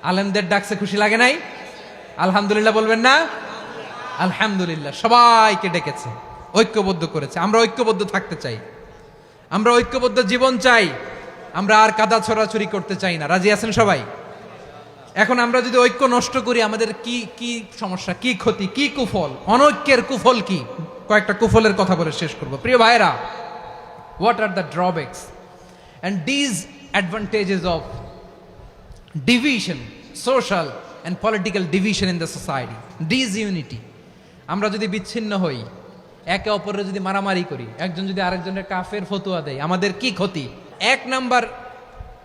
S1: আলেমদের ডাকছে, খুশি লাগে নাই? আলহামদুলিল্লাহ বলবেন না? আলহামদুলিল্লাহ। সবাইকে ডেকেছে, ঐক্যবদ্ধ করেছে। আমরা ঐক্যবদ্ধ থাকতে চাই, আমরা ঐক্যবদ্ধ জীবন চাই, আমরা আর কাদা ছড়াছড়ি করতে চাই না। রাজি আছেন সবাই? এখন আমরা যদি ঐক্য নষ্ট করি, আমাদের কি কি সমস্যা, কি ক্ষতি, কি কুফল? অনৈক্যের কুফল কি? কয়েকটা কুফলের কথা বলে শেষ করব। প্রিয় ভাইরা, what are the drawbacks and disadvantages of division, social and political division in the society, disunity? আমরা যদি বিচ্ছিন্ন হই, একে অপরের যদি মারামারি করি, একজন যদি আরেকজনের কাফের ফতোয়া দেয়, আমাদের কি ক্ষতি? এক নাম্বার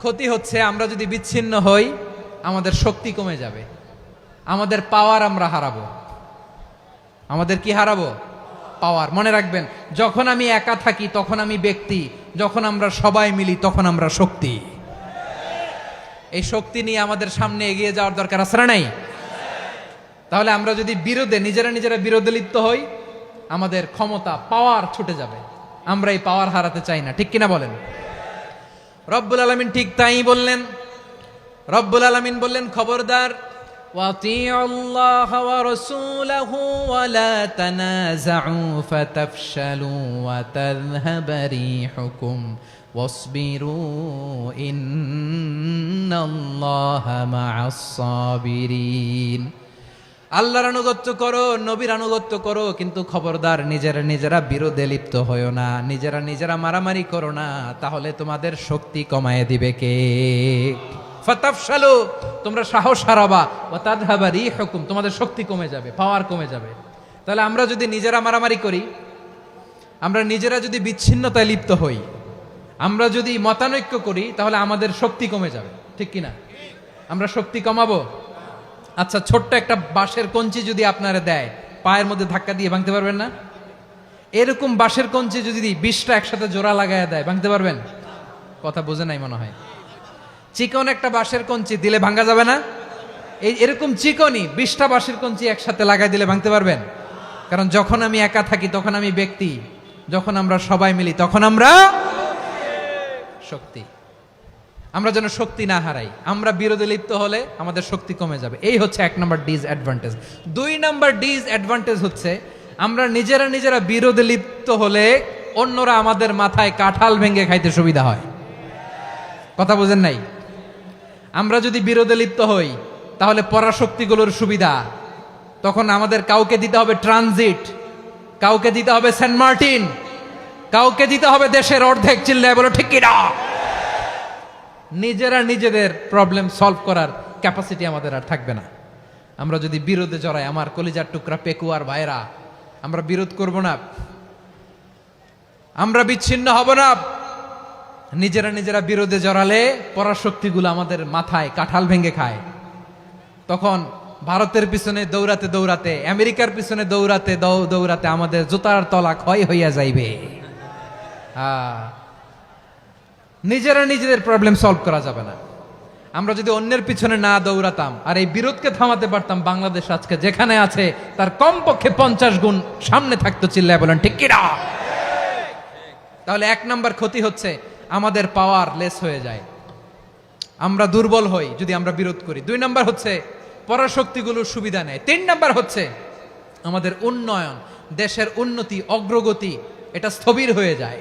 S1: ক্ষতি হচ্ছে, আমরা যদি বিচ্ছিন্ন হই, আমাদের শক্তি কমে যাবে, আমাদের পাওয়ার আমরা হারাবো। আমাদের কি হারাবো? পাওয়ার। মনে রাখবেন, যখন আমি একা থাকি তখন আমি ব্যক্তি, যখন আমরা সবাই মিলি তখন আমরা শক্তি। এই শক্তি নিয়ে আমাদের সামনে এগিয়ে যাওয়ার দরকার আছে না নাই? তাহলে আমরা যদি নিজেরা বিরোধে লিপ্ত হই, আমাদের ক্ষমতা, পাওয়ার ছুটে যাবে। আমরা এই পাওয়ার হারাতে চাই না, ঠিক কিনা বলেন? রব্বুল আলামিন ঠিক তাই বললেন। রব্বুল আলামিন বললেন, খবরদার, وَأَطِيعُوا اللَّهَ وَرَسُولَهُ وَلَا تَنَازَعُوا فَتَفْشَلُوا وَتَذْهَبَ رِيحُكُمْ وَاصْبِرُوا إِنَّ اللَّهَ مَعَ الصَّابِرِينَ। আল্লাহর আনুগত্য করো, নবীর আনুগত্য করো, কিন্তু খবরদার নিজেরা বিরোধে লিপ্ত হয়ো না, নিজেরা মারামারি করো না, তাহলে তোমাদের শক্তি কমায় দিবে কে? ফাতাফশালু, তোমরা সাহস হারাবা, ওয়া তাযহাবা রিহুকুম, তোমাদের শক্তি কমে যাবে, পাওয়ার কমে যাবে। তাহলে আমরা যদি নিজেরা মারামারি করি, আমরা নিজেরা যদি বিচ্ছিন্নতায় লিপ্ত হই, আমরা যদি মতানৈক্য করি, তাহলে আমাদের শক্তি কমে যাবে, ঠিক কিনা? আমরা শক্তি কমাবো? আচ্ছা, ছোট্ট একটা বাঁশের কঞ্চি যদি আপনারা দেয়, পায়ের মধ্যে ধাক্কা দিয়ে ভাঙতে পারবেন না? এরকম বাঁশের কঞ্চি যদি 20টা একসাথে জোড়া লাগায় দেয়, ভাঙতে পারবেন? কথা বোঝে নাই মনে হয়। চিকন একটা বাঁশের কঞ্চি দিলে ভাঙা যাবে না? এরকম চিকনই 20টা বাঁশের কঞ্চি একসাথে লাগাই দিলে ভাঙতে পারবেন? কারণ যখন আমি একা থাকি তখন আমি ব্যক্তি, যখন আমরা সবাই মিলি তখন আমরা শক্তি। আমরা যেন শক্তি না হারাই। আমরা বিরোধে লিপ্ত হলে আমাদের শক্তি কমে যাবে। এই হচ্ছে 1 নম্বর ডিসঅ্যাডভান্টেজ। 2 নম্বর ডিসঅ্যাডভান্টেজ হচ্ছে আমরা নিজেরা বিরোধে লিপ্ত হলে অন্যরা আমাদের মাথায় কাঁঠাল ভেঙে খাইতে সুবিধা হয়। কথা বোঝেন নাই? আমরা যদি বিরোধে লিপ্ত হই তাহলে পরাশক্তিগুলোর সুবিধা, তখন আমাদের কাউকে দিতে হবে ট্রানজিট, কাউকে দিতে হবে সেন্ট মার্টিন, কাউকে দিতে হবে দেশের অর্ধেক। চিল্লায় বলো ঠিক কিনা? নিজেদের প্রবলেম সলভ করার ক্যাপাসিটি আমাদের আর থাকবে না। আমরা যদি বিরোধে জড়াই, আমার কলিজার টুকরা পেকুয়ার ভাইরা, আমরা বিরোধ করব না, আমরা বিচ্ছিন্ন হব না। নিজেরা বিরোধে জড়ালে পরাশক্তিগুলো আমাদের মাথায় কাঁঠাল ভেঙে খায়। তখন ভারতের পিছনে দৌড়াতে, আমেরিকার পিছনে দৌড়াতে আমাদের জুতার তলা ক্ষয় হইয়া যাইবে। নিজেদের প্রবলেম সলভ করা যাবে না। আমরা যদি অন্যের পিছনে না দৌড়াতাম আর এই বিরোধকে থামাতে পারতাম, বাংলাদেশ আজকে যেখানে আছে তার কমপক্ষে 50 গুণ সামনে থাকতো। চিল্লায় বলেন ঠিক কিনা? তাহলে 1 নাম্বার ক্ষতি হচ্ছে আমাদের পাওয়ার লেস হয়ে যায়, আমরা দুর্বল হই যদি আমরা বিরোধ করি। 2 নাম্বার হচ্ছে পরাশক্তিগুলোর সুবিধা নেয়। 3 নাম্বার হচ্ছে আমাদের উন্নয়ন, দেশের উন্নতি, অগ্রগতি, এটা স্থবির হয়ে যায়,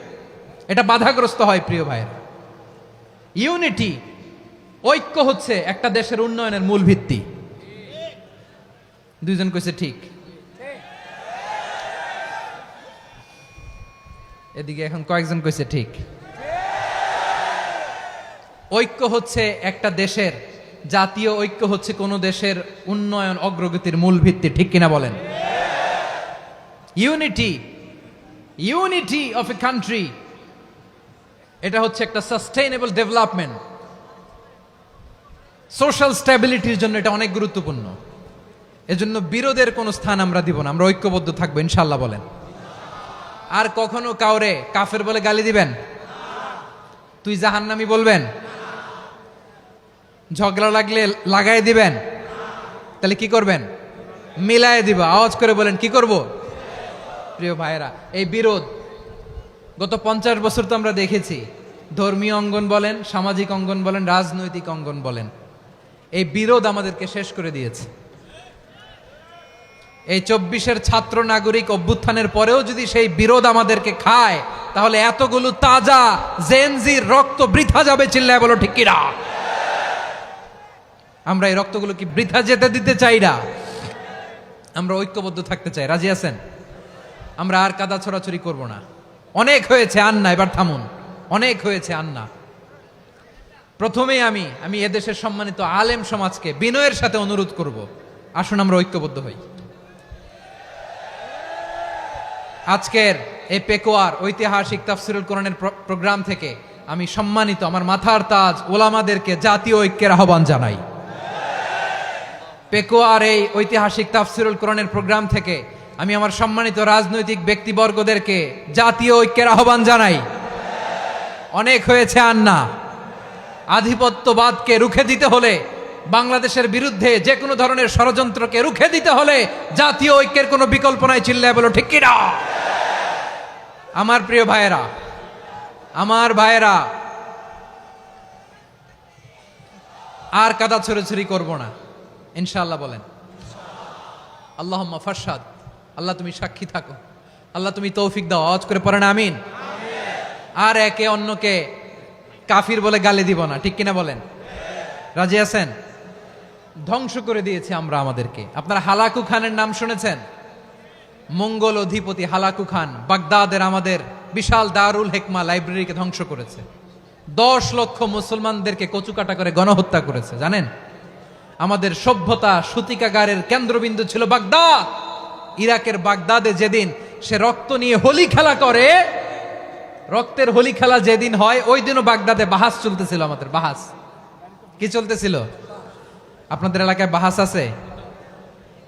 S1: এটা বাধাগ্রস্ত হয়। প্রিয় ভাইয়েরা, ইউনিটি, ঐক্য হচ্ছে একটা দেশের উন্নয়নের মূল ভিত্তি। 2 জন কইছে ঠিক। এদিকে এখন কয়েকজন কইছে ঠিক। ঐক্য হচ্ছে একটা দেশের, জাতীয় ঐক্য হচ্ছে কোন দেশের উন্নয়ন অগ্রগতির মূল ভিত্তি, ঠিক কিনা বলেন? ইউনিটি অফ এ কান্ট্রি, এটা হচ্ছে একটা সাস্টেইনেবল ডেভেলপমেন্ট, সোশ্যাল স্ট্যাবিলিটির জন্য এটা অনেক গুরুত্বপূর্ণ। এজন্য বিরোধের কোনো স্থান আমরা দিব না, আমরা ঐক্যবদ্ধ থাকবো ইনশাআল্লাহ বলেন। আর কখনো কাউরে কাফের বলে গালি দিবেন? তুই জাহান্নামী বলবেন? ঝগড়া লাগলে লাগাই দিবেন? তাহলে কি করবেন? মিলায় দিব। আওয়াজ করে বলেন কি করব? প্রিয় ভাইয়েরা, এই বিরোধ গত 50 বছর তো আমরা দেখেছি, ধর্মীয় অঙ্গন বলেন, সামাজিক অঙ্গন বলেন, রাজনৈতিক অঙ্গন বলেন, এই বিরোধ আমাদেরকে শেষ করে দিয়েছে। এই 24-এর ছাত্র নাগরিক অভ্যুত্থানের পরেও যদি সেই বিরোধ আমাদেরকে খায়, তাহলে এতগুলো তাজা জেনজির রক্ত বৃথা যাবে। চিল্লায় বলো ঠিক কিনা? আমরা এই রক্তগুলো কি বৃথা যেতে দিতে চাই না? আমরা ঐক্যবদ্ধ থাকতে চাই। রাজি আছেন? আমরা আর কাদা ছড়াছড়ি করব না। অনেক হয়েছে আন্না, এবার থামুন। অনেক হয়েছে আন্না। প্রথমেই আমি এদেশের সম্মানিত আলেম সমাজকে বিনয়ের সাথে অনুরোধ করব, আসুন আমরা ঐক্যবদ্ধ হই। আজকের এই পেকুয়ার ঐতিহাসিক তাফসিরুল কোরআনের প্রোগ্রাম থেকে আমি সম্মানিত আমার মাথার তাজ ওলামাদেরকে জাতীয় ঐক্যের আহ্বান জানাই। পেকুয়ার এই ঐতিহাসিক তাফসিরুল কোরআনের প্রোগ্রাম থেকে আমি আমার সম্মানিত রাজনৈতিক ব্যক্তিবর্গদেরকে জাতীয় ঐক্যের আহ্বান জানাই। অনেক হয়েছে আন্না। আধিপত্যবাদকে রুখে দিতে হলে, বাংলাদেশের বিরুদ্ধে যে কোনো ধরনের ষড়যন্ত্রকে রুখে দিতে হলে জাতীয় ঐক্যের কোনো বিকল্প নাই। চিল্লায় বলো ঠিক কিনা? আমার প্রিয় ভাইয়েরা, আর কাদা ছড়াছড়ি করব না।
S2: ইনশাআল্লাহ বলেন। আল্লাহুম্মা ফারশাদ, আল্লাহ তুমি সাক্ষী থাকো, আল্লাহ তুমি তৌফিক দাও। আওয়াজ করে পড়েন আমিন। আর একে অন্যকে কাফির বলে গালি দিব না, ঠিক কিনা বলেন? রাজি আছেন? ধ্বংস করে দিয়েছি আমরা আমাদেরকে। আপনারা হালাকু খানের নাম শুনেছেন? মঙ্গল অধিপতি হালাকু খান বাগদাদের আমাদের বিশাল দারুল হেকমা লাইব্রেরিকে ধ্বংস করেছে। 10 লক্ষ মুসলমানদেরকে কচুকাটা করে গণহত্যা করেছে, জানেন? আমাদের সভ্যতা সূতিকাগারের কেন্দ্রবিন্দু ছিল বাগদাদ। ইরাকের বাগদাদে যেদিন সে রক্ত নিয়ে হোলি খেলা করে, রক্তের হোলি খেলা যেদিন হয় ওই দিনও বাগদাদে বাহাস চলতেছিল। আমাদের বাহাস কি চলতেছিল? আপনাদের এলাকায় বাহাস আছে?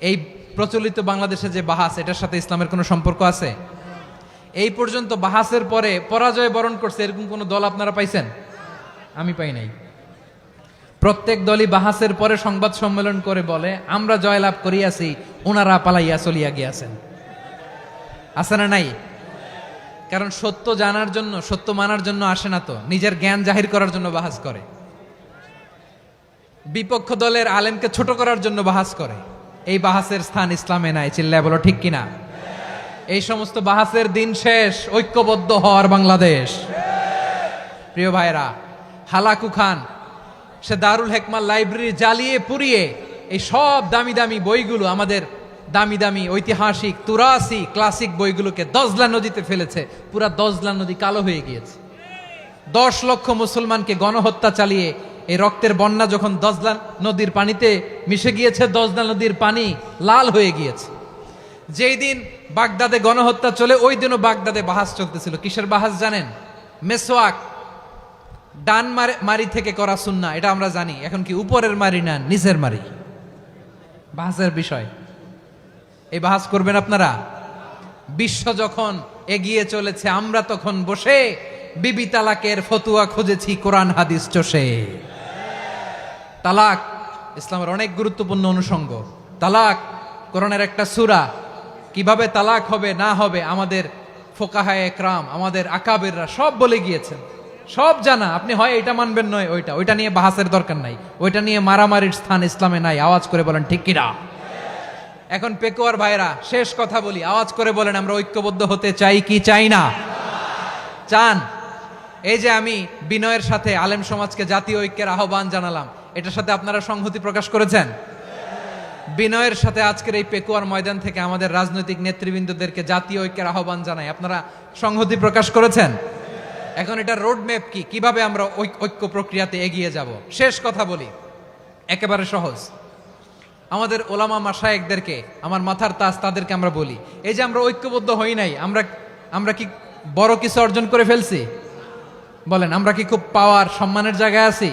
S2: এই প্রচলিত বাংলাদেশে যে বাহাস, এটার সাথে ইসলামের কোনো সম্পর্ক আছে? এই পর্যন্ত বাহাসের পরে পরাজয় বরণ করছে এরকম কোন দল আপনারা পাইছেন? আমি পাই নাই। প্রত্যেক দলই বাহাসের পরে সংবাদ সম্মেলন করে বলে আমরা জয়লাভ করিয়াছি, ওনারা পালাইয়া চলিয়া গিয়াছেন। আছে না নাই? কারণ সত্য জানার জন্য, সত্য মানার জন্য আসে না তো, নিজের জ্ঞান জাহির করার জন্য বাহাস করে। বিপক্ষ দলের আলেমকে ছোট করার জন্য বাহাস করে। এই বাহাসের স্থান ইসলামে নাই। চিল্লায় বলো ঠিক কিনা? এই সমস্ত বাহাসের দিন শেষ, ঐক্যবদ্ধ হওয়ার বাংলাদেশ। প্রিয় ভাইরা, হালাকু খান সে দারুল হেকমা লাইব্রেরি জ্বালিয়ে পুড়িয়ে এই সব দামি দামি বইগুলো, আমাদের দামি দামি ঐতিহাসিক তুরাসি ক্লাসিক বইগুলোকে দজলা নদীতে ফেলেছে। পুরা দজলা নদী কালো হয়ে গিয়েছে। 10 লক্ষ মুসলমানকে গণহত্যা চালিয়ে এই রক্তের বন্যা যখন দজলা নদীর পানিতে মিশে গিয়েছে, দজলা নদীর পানি লাল হয়ে গিয়েছে। যেই দিন বাগদাদে গণহত্যা চলে ওই দিনও বাগদাদে বাহাস চলতেছিল। কিসের বাহাস জানেন? মেসওয়াক, ডান মারি থেকে করা সুন্নাহ, এটা আমরা জানি। এখন কি উপরের মারি না নিচের মারি? বাহাসের বিষয়। এই বাহাস করবেন আপনারা? বিশ্ব যখন এগিয়ে চলেছে, আমরা তখন বসে বিবি তালাকের ফতুয়া খুঁজেছি কোরআন হাদিস চষে। তালাক ইসলামের অনেক গুরুত্বপূর্ণ অনুষঙ্গ। তালাক কোরআনের একটা সূরা। কিভাবে তালাক হবে না হবে আমাদের ফোকাহায়ে একরাম, আমাদের আকাবেররা সব বলে গিয়েছেন, সব জানা। আপনি হয় এটা মানবেন নয় ওইটা নিয়ে বাহাসের দরকার নাই, ওইটা নিয়ে মারামারির স্থান ইসলামে নাই। আওয়াজ করে বলেন ঠিক কিনা? এখন পেকুয়ার ভাইরা, শেষ কথা বলি, আওয়াজ করে বলেন আমরা ঐক্যবদ্ধ হতে চাই কি চাই না? চান? এই যে আমি বিনয়ের সাথে আলেম সমাজকে জাতীয় ঐক্যের আহ্বান জানালাম, এটার সাথে আপনারা সংহতি প্রকাশ করেছেন? বিনয়ের সাথে আজকের এই পেকুয়ার ময়দান থেকে আমাদের রাজনৈতিক নেতৃবৃন্দদেরকে জাতীয় ঐক্যের আহ্বান জানাই, আপনারা সংহতি প্রকাশ করেছেন? এখন এটা রোড ম্যাপ কি, কিভাবে আমরা ঐক্য প্রক্রিয়াতে এগিয়ে যাব? শেষ কথা বলি, একেবারে সহজ। আমাদের ওলামা মাশায়েখদেরকে, আমার মাথার তাজ, তাদেরকে আমরা বলি, এই যে আমরা ঐক্যবদ্ধ হই নাই, আমরা কি বড় কিছু অর্জন করে ফেলছি? বলেন, আমরা কি খুব পাওয়ার সম্মানের জায়গায় আছি?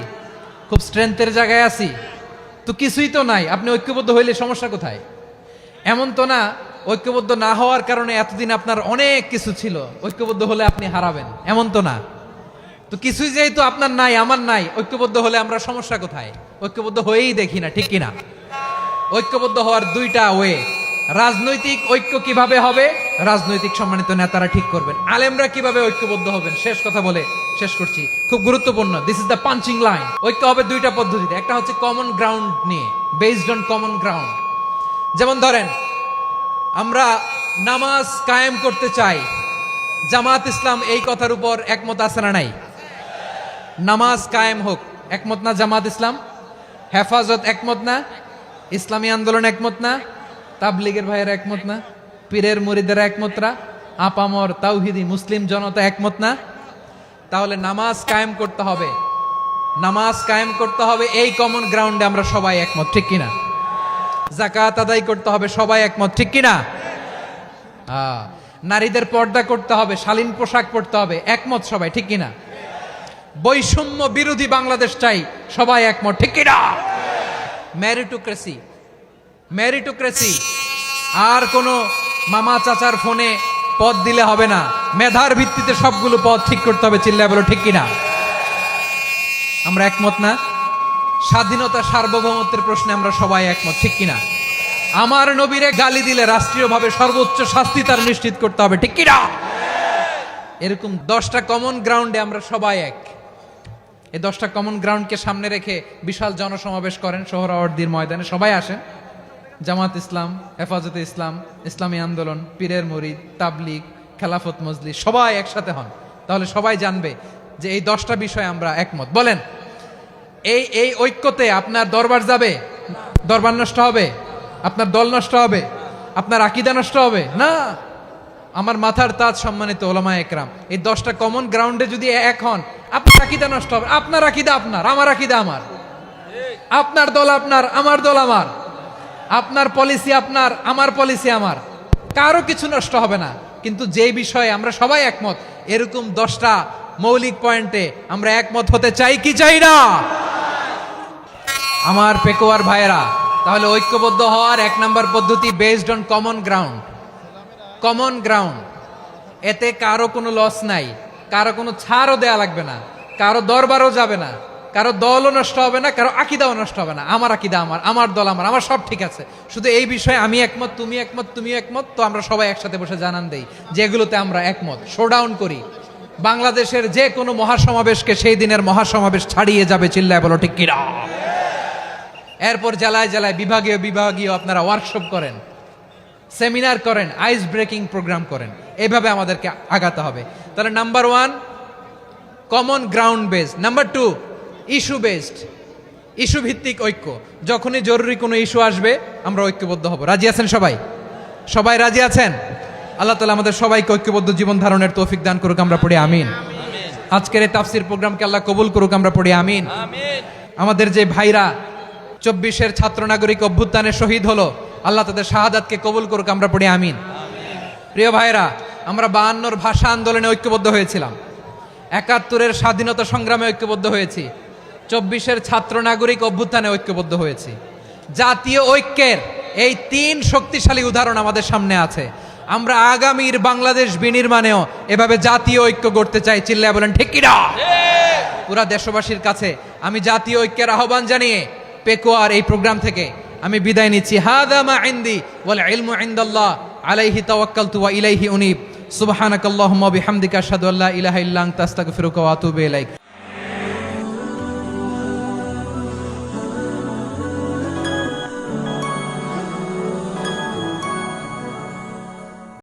S2: খুব স্ট্রেংথের জায়গায় আছি? তো কিছুই তো নাই। আপনি ঐক্যবদ্ধ হইলে সমস্যা কোথায়? এমন তো না ঐক্যবদ্ধ না হওয়ার কারণে এতদিন আপনার অনেক কিছু ছিল, ঐক্যবদ্ধ হলে আপনি হারাবেন, এমন তো না। তো কিছুই যেহেতু আপনার নাই, আমার নাই, ঐক্যবদ্ধ হলে আমরা সমস্যা কোথায়? ঐক্যবদ্ধ হয়েই দেখি না, ঠিক কিনা? ঐক্যবদ্ধ হওয়ার দুইটা ওয়ে। রাজনৈতিক ঐক্য কিভাবে হবে? রাজনৈতিক সম্মানিত নেতারা ঠিক করবেন। আলেমরা কিভাবে ঐক্যবদ্ধ হবেন? শেষ কথা বলে শেষ করছি, খুব গুরুত্বপূর্ণ। This is the punching line. ঐক্য হবে দুইটা পদ্ধতিতে। একটা হচ্ছে কমন গ্রাউন্ড নিয়ে, বেসড অন কমন গ্রাউন্ড। যেমন ধরেন, আমরা নামাজ কায়েম করতে চাই, জামাত ইসলাম এই কথার উপর একমত আছে না নাই? নামাজ কায়েম হোক, একমত না জামাত ইসলাম? হেফাজত একমত না? ইসলামী আন্দোলন একমত না? তাবলীগের ভাইয়েরা একমত না? পীরের মুরিদেরা একমত না? আপামর তাওহিদি মুসলিম জনতা একমত না? তাহলে নামাজ কায়েম করতে হবে, নামাজ কায়েম করতে হবে এই কমন গ্রাউন্ডে আমরা সবাই একমত, ঠিক কিনা? যাকাত আদায় করতে হবে, সবাই একমত, ঠিক কিনা? নারীদের পর্দা করতে হবে, শালীন পোশাক পরতে হবে, একমত সবাই, ঠিক কিনা? বৈষম্য বিরোধী বাংলাদেশ চাই, সবাই একমত, ঠিক কিনা? মেরিটোক্রেসি, মেরিটোক্রেসি, আর কোন মামা চাচার ফোনে পদ দিলে হবে না, মেধার ভিত্তিতে সবগুলো পদ ঠিক করতে হবে। চিল্লায় বলো ঠিক কিনা? আমরা একমত না? স্বাধীনতা সার্বভৌমত্বের প্রশ্নে আমরা সবাই একমত, ঠিক কিনা? আমার নবীরে গালি দিলে রাষ্ট্রীয়ভাবে সর্বোচ্চ শাস্তি তার নিশ্চিত করতে হবে, ঠিক কিনা? এরকম 10টা কমন গ্রাউন্ডে আমরা সবাই এক। এই 10টা কমন গ্রাউন্ডকে সামনে রেখে বিশাল জনসমাবেশ করেন সোহরাওয়ার্দীর ময়দানে, সবাই আসেন। জামাত ইসলাম, হেফাজতে ইসলাম, ইসলামী আন্দোলন, পীরের মুরিদ, তাবলিগ, খেলাফত মজলিস সবাই একসাথে হন, তাহলে সবাই জানবে যে এই 10টা বিষয়ে আমরা একমত। বলেন, এই ঐক্যতে আপনার দরবার যাবে? দরবার নষ্ট হবে? আপনার দল নষ্ট হবে? আপনার আকীদা নষ্ট হবে? না। আমার মাথার তাজ সম্মানিত ওলামায়ে একরাম, এই 10টা কমন গ্রাউন্ডে যদি এক হন, আপনার আকীদা নষ্ট হবে? আপনার আকীদা আপনার, আমার আকীদা আমার, আপনার দল আপনার, আমার দল আমার, আপনার পলিসি আপনার, আমার পলিসি আমার, কারো কিছু নষ্ট হবে না। কিন্তু যে বিষয়ে আমরা সবাই একমত, এরকম 10টা মৌলিক পয়েন্টে আমরা একমত হতে চাই কি চাই না? আমার পেকোয়ার ভাইয়েরা, তাহলে ঐক্যবদ্ধ হওয়ার 1 নাম্বার পদ্ধতি based on common ground. Common ground, এতে কারো কোনো লস নাই, কারো কোনো ছাড়ও দেয়া লাগবে না, কারো দরবারও যাবে না, কারো দলও নষ্ট হবে না, কারো আকীদাও নষ্ট হবে না। আমার আকীদা আমার, আমার দল আমার, আমার সব ঠিক আছে। শুধু এই বিষয়ে আমি একমত, তুমি একমত, তুমি একমত, তো আমরা সবাই একসাথে বসে জানান দেই যেগুলোতে আমরা একমত, শোডাউন করি। বাংলাদেশের যে কোনো মহাসমাবেশকে সেই দিনের মহাসমাবেশ ছাড়িয়ে যাবে, চিল্লায় বলো ঠিক কিনা? এরপর জেলায় জেলায় বিভাগীয় বিভাগীয় আপনারা ওয়ার্কশপ করেন, সেমিনার করেন, আইস ব্রেকিং প্রোগ্রাম করেন, এইভাবে আমাদেরকে আগাতে হবে। তাহলে number 1 common ground based, number 2 issue based, issue ভিত্তিক ঐক্য। যখনই জরুরি কোনো ইস্যু আসবে আমরা ঐক্যবদ্ধ হব। রাজি আছেন সবাই? সবাই রাজি আছেন? আল্লাহ তাআলা আমাদের সবাইকে ঐক্যবদ্ধ জীবন ধারণের তৌফিক দান করুক, আমরা পড়ি আমিন। আজকের এই তাফসীর প্রোগ্রামকে আল্লাহ কবুল করুক, আমরা পড়ি আমিন। আমাদের যে ভাইরা 24-এর ছাত্র নাগরিক অভ্যুত্থানে শহীদ হলো, আল্লাহ তাদের শাহাদাতকে কবুল করুক, আমরা পড়ি আমিন। প্রিয় ভাইরা, আমরা 52-র ভাষা আন্দোলনে ঐক্যবদ্ধ হয়েছিলাম, 71-এর স্বাধীনতা সংগ্রামে ঐক্যবদ্ধ হয়েছি, 24-এর ছাত্র নাগরিক অভ্যুত্থানে ঐক্যবদ্ধ হয়েছি। জাতীয় ঐক্যের এই 3 শক্তিশালী উদাহরণ আমাদের সামনে আছে। আমরা আগামীর বাংলাদেশ বিনির্মাণেও এভাবে জাতীয় ঐক্য গড়তে চাই, চিল্লায় বলেন ঠিক কিনা? পুরা দেশবাসীর কাছে আমি জাতীয় ঐক্যের আহ্বান জানিয়ে পেকোয়ার এই প্রোগ্রাম থেকে আমি বিদায় নিচ্ছি। হাদা মা ইনদি ওয়াল ইলমু ইনদাল্লাহ আলাইহি তাওয়াক্কালতু ওয়া ইলাইহি উনীব। সুবহানাকাল্লাহুম্মা ওয়া বিহামদিকা আশহাদু আল্লা ইলাহা ইল্লা আনতা আস্তাগফিরুকা ওয়া আতুবু ইলাইক।